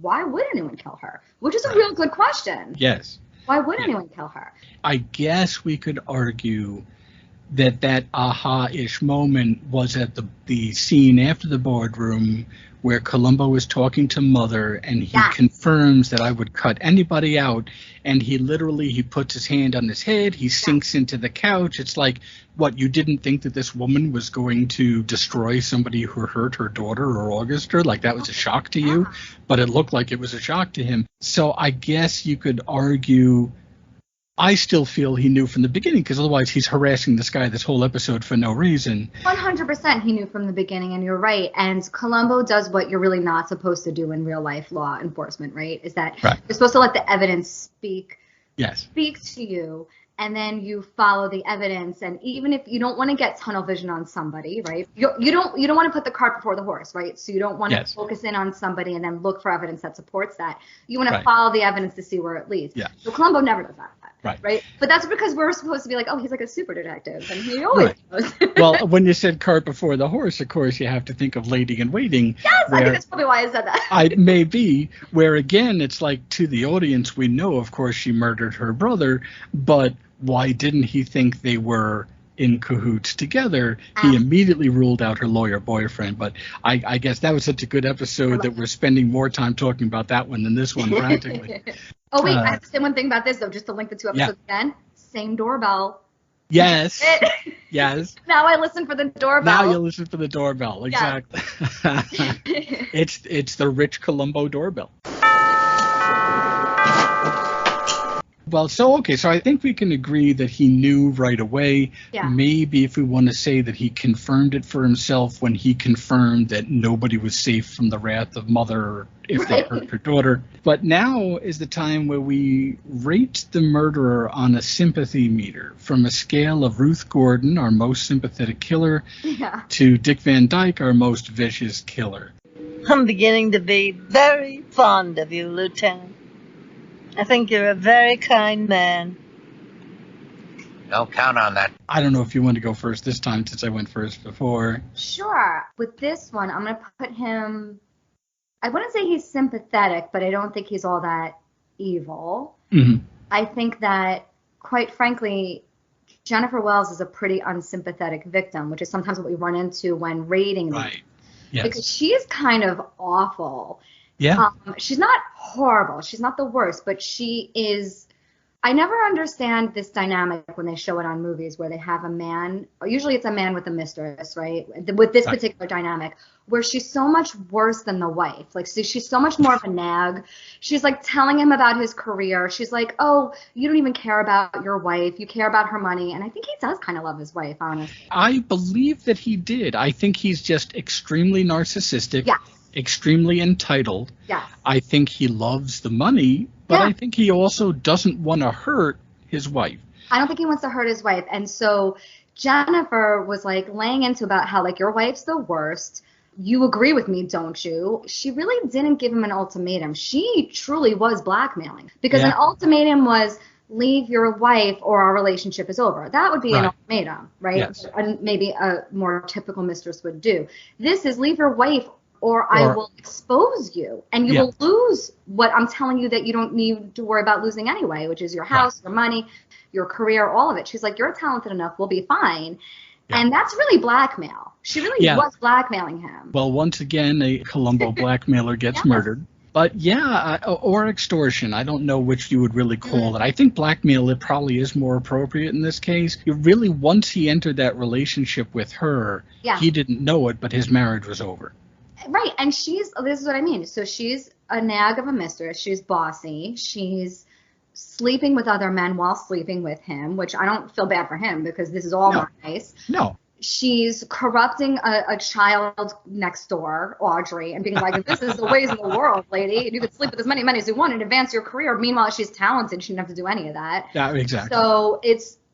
why would anyone kill her? Which is a real good question. Yes. Why would anyone kill her? I guess we could argue that aha-ish moment was at the scene after the boardroom where Columbo was talking to Mother, and he confirms that I would cut anybody out, and he puts his hand on his head, he sinks into the couch. It's like, what, you didn't think that this woman was going to destroy somebody who hurt her daughter or Augusta? Like, that was a shock to you? But it looked like it was a shock to him. So I guess you could argue, I still feel he knew from the beginning, because otherwise he's harassing this guy this whole episode for no reason. 100% he knew from the beginning, and you're right. And Columbo does what you're really not supposed to do in real life law enforcement, right? Is that you're supposed to let the evidence speak to you, and then you follow the evidence. And even if you don't want to get tunnel vision on somebody, right? You don't want to put the cart before the horse, right? So you don't want to focus in on somebody and then look for evidence that supports that. You want to follow the evidence to see where it leads. Yeah. So Columbo never does that. Right. But that's because we're supposed to be like, oh, he's like a super detective, and he always knows. Well, when you said cart before the horse, of course, you have to think of Lady in Waiting. Yes, I think that's probably why I said that. I may be, where again, it's like, to the audience, we know, of course, she murdered her brother, but why didn't he think they were in cahoots together? He immediately ruled out her lawyer boyfriend. But I guess that was such a good episode that we're spending more time talking about that one than this one, practically. Oh, wait, I have to say one thing about this, though, just to link the two episodes again. Same doorbell. Yes. Yes. Now I listen for the doorbell. Now you listen for the doorbell. Exactly. Yes. It's the rich Colombo doorbell. Well, so I think we can agree that he knew right away. Yeah. Maybe if we want to say that he confirmed it for himself when he confirmed that nobody was safe from the wrath of Mother if they hurt her daughter. But now is the time where we rate the murderer on a sympathy meter from a scale of Ruth Gordon, our most sympathetic killer, to Dick Van Dyke, our most vicious killer. I'm beginning to be very fond of you, Lieutenant. I think you're a very kind man. Don't count on that. I don't know if you want to go first this time since I went first before. Sure. With this one, I'm going to put him, I wouldn't say he's sympathetic, but I don't think he's all that evil. Mm-hmm. I think that, quite frankly, Jennifer Wells is a pretty unsympathetic victim, which is sometimes what we run into when rating them. Right. Yes. Because she is kind of awful. Yeah. She's not horrible. She's not the worst, but she is. I never understand this dynamic when they show it on movies where they have a man, usually it's a man with a mistress, right? With this particular dynamic, where she's so much worse than the wife. Like, so she's so much more of a nag. She's like telling him about his career. She's like, oh, you don't even care about your wife. You care about her money. And I think he does kind of love his wife, honestly. I believe that he did. I think he's just extremely narcissistic. Yes. Extremely entitled. Yes. I think he loves the money, but I think he also doesn't want to hurt his wife. I don't think he wants to hurt his wife. And so Jennifer was like laying into about how like your wife's the worst. You agree with me, don't you? She really didn't give him an ultimatum. She truly was blackmailing because an ultimatum was leave your wife or our relationship is over. That would be an ultimatum, right? Yes. And maybe a more typical mistress would do. This is leave your wife or I will expose you, and you will lose what I'm telling you that you don't need to worry about losing anyway, which is your house, your money, your career, all of it. She's like, you're talented enough, we'll be fine. Yeah. And that's really blackmail. She really was blackmailing him. Well, once again, a Colombo blackmailer gets murdered. But or extortion. I don't know which you would really call it. I think blackmail, it probably is more appropriate in this case. Really, once he entered that relationship with her, he didn't know it, but his marriage was over. Right, and this is what I mean. So she's a nag of a mistress. She's bossy. She's sleeping with other men while sleeping with him, which I don't feel bad for him because this is all nice. No. She's corrupting a child next door, Audrey, and being like, this is the ways of the world, lady. And you could sleep with as many men as you want and advance your career. Meanwhile, she's talented. She didn't have to do any of that. Yeah, exactly. So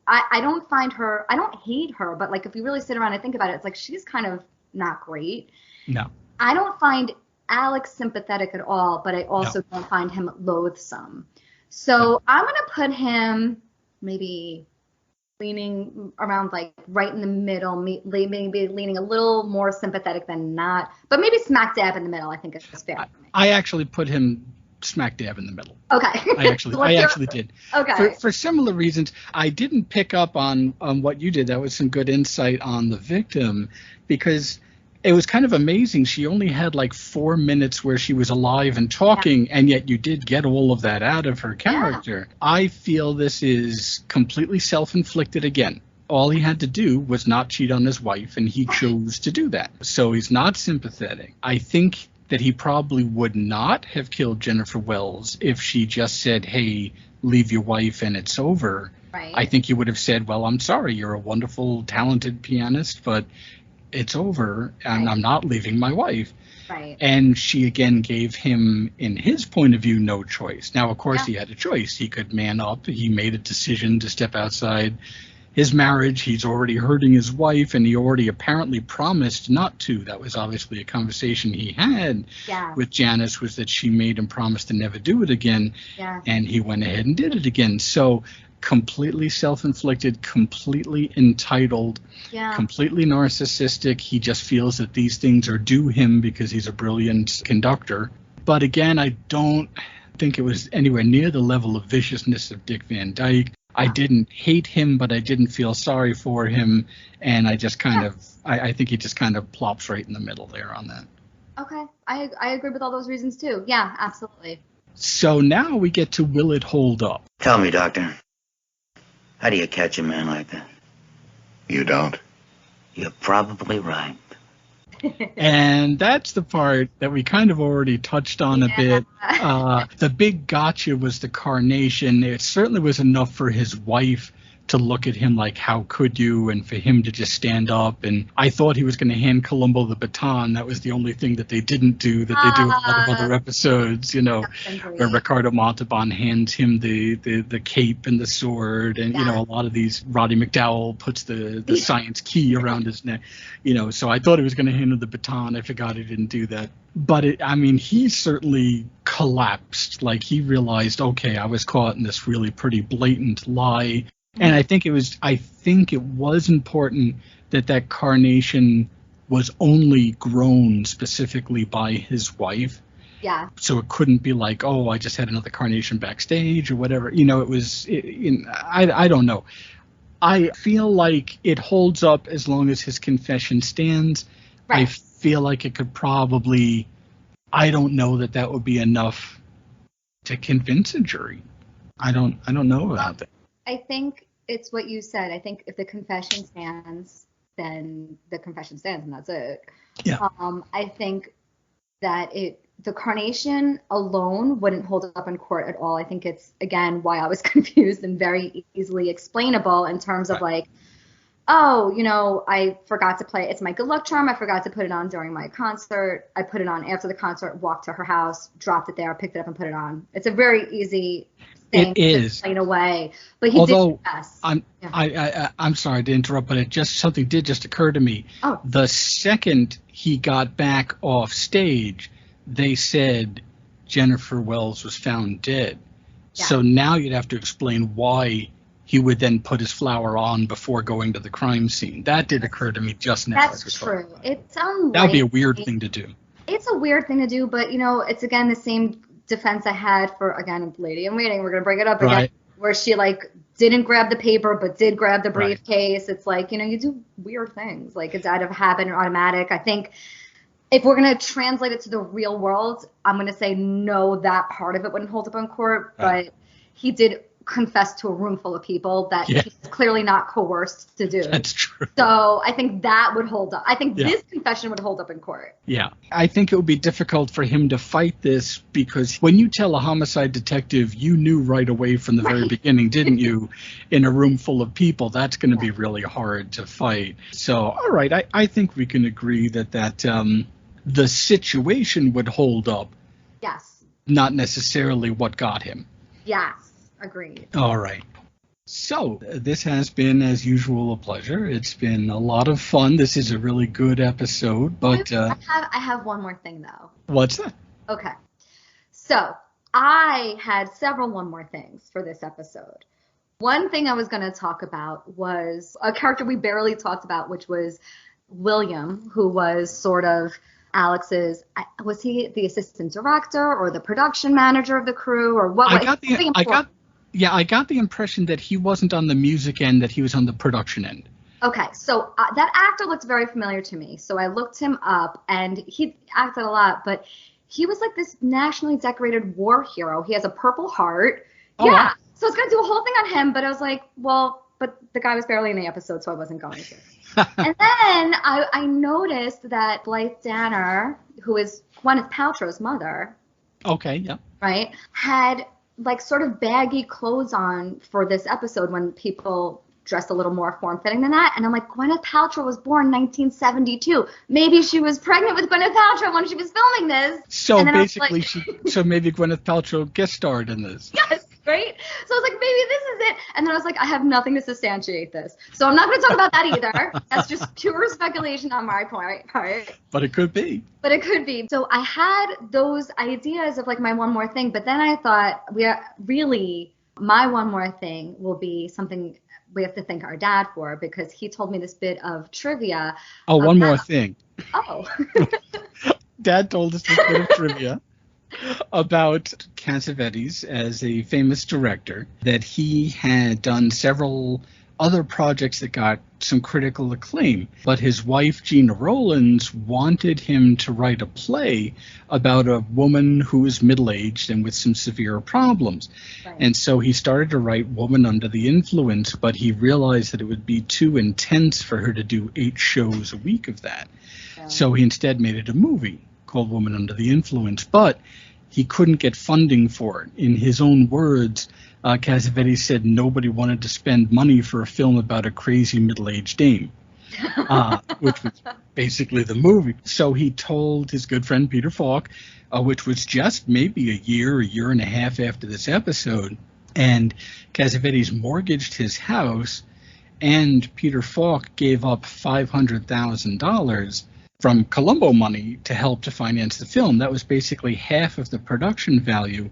I don't find her, I don't hate her, but like if you really sit around and think about it, it's like she's kind of not great. No. I don't find Alex sympathetic at all, but I also don't find him loathsome. So I'm going to put him maybe leaning around like right in the middle, maybe leaning a little more sympathetic than not, but maybe smack dab in the middle. I think is fair for me. I actually put him smack dab in the middle. Okay. I actually did. Okay. For similar reasons, I didn't pick up on what you did. That was some good insight on the victim because it was kind of amazing. She only had like 4 minutes where she was alive and talking, and yet you did get all of that out of her character. I feel this is completely self-inflicted again. All he had to do was not cheat on his wife, and he chose to do that. So he's not sympathetic. I think that he probably would not have killed Jennifer Wells if she just said, hey, leave your wife and it's over. Right. I think he would have said, well, I'm sorry, you're a wonderful, talented pianist, but it's over, and I'm not leaving my wife. Right. And she again gave him, in his point of view, no choice. Now, of course, he had a choice. He could man up. He made a decision to step outside his marriage. He's already hurting his wife, and he already apparently promised not to. That was obviously a conversation he had with Janice, was that she made him promise to never do it again, and he went ahead and did it again. So completely self-inflicted, completely entitled, completely narcissistic. He just feels that these things are due him because he's a brilliant conductor. But again, I don't think it was anywhere near the level of viciousness of Dick Van Dyke. I didn't hate him, but I didn't feel sorry for him. And I just kind of, I think he just kind of plops right in the middle there on that. Okay. I agree with all those reasons too. Yeah, absolutely. So now we get to will it hold up? Tell me, Doctor. How do you catch a man like that? You don't? You're probably right. And that's the part that we kind of already touched on a bit. The big gotcha was the carnation. It certainly was enough for his wife to look at him like, how could you? And for him to just stand up. And I thought he was going to hand Colombo the baton. That was the only thing that they didn't do that they do in a lot of other episodes, where Ricardo Montalban hands him the cape and the sword. And, a lot of these, Roddy McDowell puts the science key around his neck, so I thought he was going to hand him the baton. I forgot he didn't do that. But he certainly collapsed. Like, he realized, okay, I was caught in this really pretty blatant lie. And I think it was important that carnation was only grown specifically by his wife. Yeah. So it couldn't be like, oh, I just had another carnation backstage or whatever. I don't know. I feel like it holds up as long as his confession stands. Right. I feel like it could probably, I don't know that would be enough to convince a jury. I don't know about that. I think it's what you said. I think if the confession stands, then the confession stands, and that's it. Yeah. I think that the carnation alone wouldn't hold up in court at all. I think it's, again, why I was confused and very easily explainable in terms of like, oh, I forgot to play. It's my good luck charm. I forgot to put it on during my concert. I put it on after the concert, walked to her house, dropped it there, picked it up and put it on. It's a very easy thing to explain away. But he did confess. I'm sorry to interrupt, but something did just occur to me. Oh. The second he got back off stage, they said Jennifer Wells was found dead. Yeah. So now you'd have to explain why he would then put his flower on before going to the crime scene. That did occur to me just now. That's true. It's unlikely. That would be a weird thing to do. It's a weird thing to do, but, it's, again, the same defense I had for, again, Lady in Waiting. We're going to bring it up again, where she, didn't grab the paper but did grab the briefcase. Right. It's like, you do weird things. Like, it's out of habit and automatic. I think if we're going to translate it to the real world, I'm going to say no, that part of it wouldn't hold up in court. Right. But he did confess to a room full of people that he's clearly not coerced to do. That's true. So I think that would hold up. I think this confession would hold up in court. Yeah. I think it would be difficult for him to fight this because when you tell a homicide detective you knew right away from the very beginning, didn't you, in a room full of people, that's going to be really hard to fight. So, all right, I think we can agree that the situation would hold up. Yes. Not necessarily what got him. Yes. Agreed. All right. So this has been, as usual, a pleasure. It's been a lot of fun. This is a really good episode, but I have one more thing though. What's that? Okay. So I had one more things for this episode. One thing I was going to talk about was a character we barely talked about, which was William, who was sort of Alex's, was he the assistant director or the production manager of the crew or what? I got the impression that he wasn't on the music end, that he was on the production end. Okay, so that actor looked very familiar to me. So I looked him up, and he acted a lot, but he was like this nationally decorated war hero. He has a Purple Heart. Oh, yeah, wow. So I was going to do a whole thing on him, but I was like, well, but the guy was barely in the episode, so I wasn't going to. And then I noticed that Blythe Danner, who is Gwyneth Paltrow's mother. Okay, yeah. Right, had sort of baggy clothes on for this episode when people dressed a little more form-fitting than that. And I'm like, Gwyneth Paltrow was born in 1972. Maybe she was pregnant with Gwyneth Paltrow when she was filming this. So basically, so maybe Gwyneth Paltrow guest starred in this. Yes, right? So I was like, maybe this is it. And then I was like, I have nothing to substantiate this. So I'm not going to talk about that either. That's just pure speculation on my part. But it could be. So I had those ideas of my one more thing, but then I thought my one more thing will be something we have to thank our dad for, because he told me this bit of trivia. Oh, one more thing. Oh. Dad told us this bit of trivia about Cassavetes as a famous director, that he had done several other projects that got some critical acclaim, but his wife Gina Rowlands wanted him to write a play about a woman who was middle-aged and with some severe problems. Right. And so he started to write Woman Under the Influence, but he realized that it would be too intense for her to do 8 shows a week of that. Yeah. So he instead made it a movie called Woman Under the Influence. But he couldn't get funding for it. In his own words, Cassavetes said nobody wanted to spend money for a film about a crazy middle-aged dame, which was basically the movie. So he told his good friend Peter Falk, which was just maybe a year and a half after this episode, and Cassavetes mortgaged his house, and Peter Falk gave up $500,000 from Colombo money to help to finance the film. That was basically half of the production value.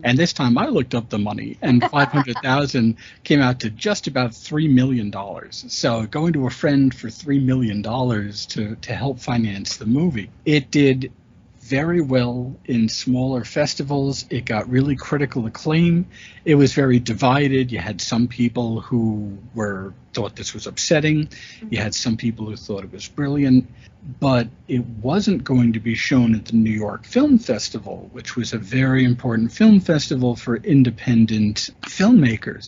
And this time I looked up the money, and $500,000 came out to just about $3 million. So going to a friend for $3 million to help finance the movie. It did very well in smaller festivals. It got really critical acclaim. It was very divided. You had some people who thought this was upsetting. You had some people who thought it was brilliant. But it wasn't going to be shown at the New York Film Festival, which was a very important film festival for independent filmmakers.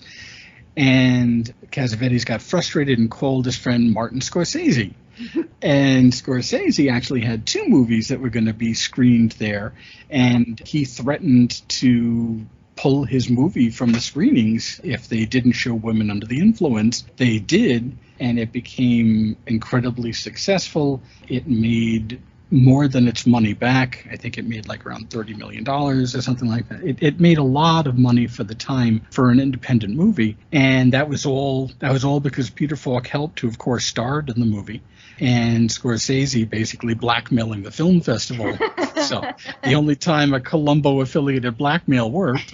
And Cassavetes got frustrated and called his friend Martin Scorsese. And Scorsese actually had 2 movies that were going to be screened there, and he threatened to pull his movie from the screenings if they didn't show Women Under the Influence. They did, and it became incredibly successful. It made more than its money back. I think it made like around $30 million or something like that. It made a lot of money for the time for an independent movie, and that was all because Peter Falk helped, who of course starred in the movie, and Scorsese basically blackmailing the film festival. So the only time a Colombo affiliated blackmail worked.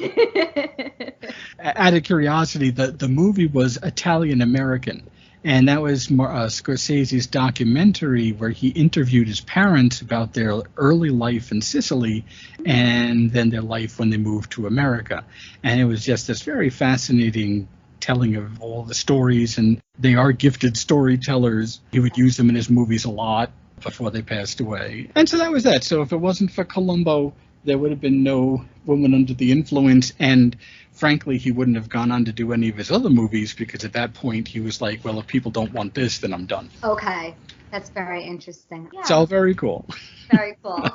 Out of curiosity, the movie was Italian American. And that was Scorsese's documentary where he interviewed his parents about their early life in Sicily and then their life when they moved to America. And it was just this very fascinating telling of all the stories, and they are gifted storytellers. He would use them in his movies a lot before they passed away. And so that was that. So if it wasn't for Columbo, there would have been no Woman Under the Influence, and frankly, he wouldn't have gone on to do any of his other movies, because at that point he was like, well, if people don't want this, then I'm done. Okay. That's very interesting. Yeah. It's all very cool. Very cool.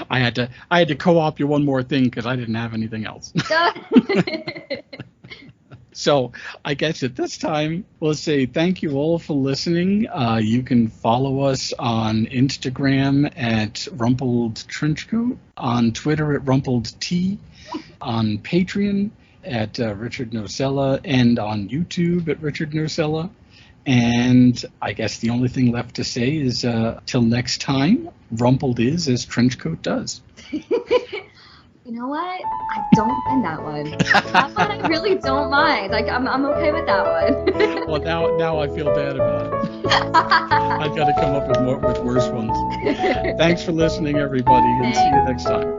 I had to co-op you one more thing because I didn't have anything else. So I guess at this time, we'll say thank you all for listening. You can follow us on Instagram at Rumpled Trenchcoat, on Twitter at Rumpled T, on Patreon at Richard Nocella, and on YouTube at Richard Nocella. And I guess the only thing left to say is till next time, Rumpled is as Trenchcoat does. You know what? I don't mind that one. That one I really don't mind. Like I'm okay with that one. Well, now I feel bad about it. I've got to come up with worse ones. Thanks for listening, everybody, and see you next time.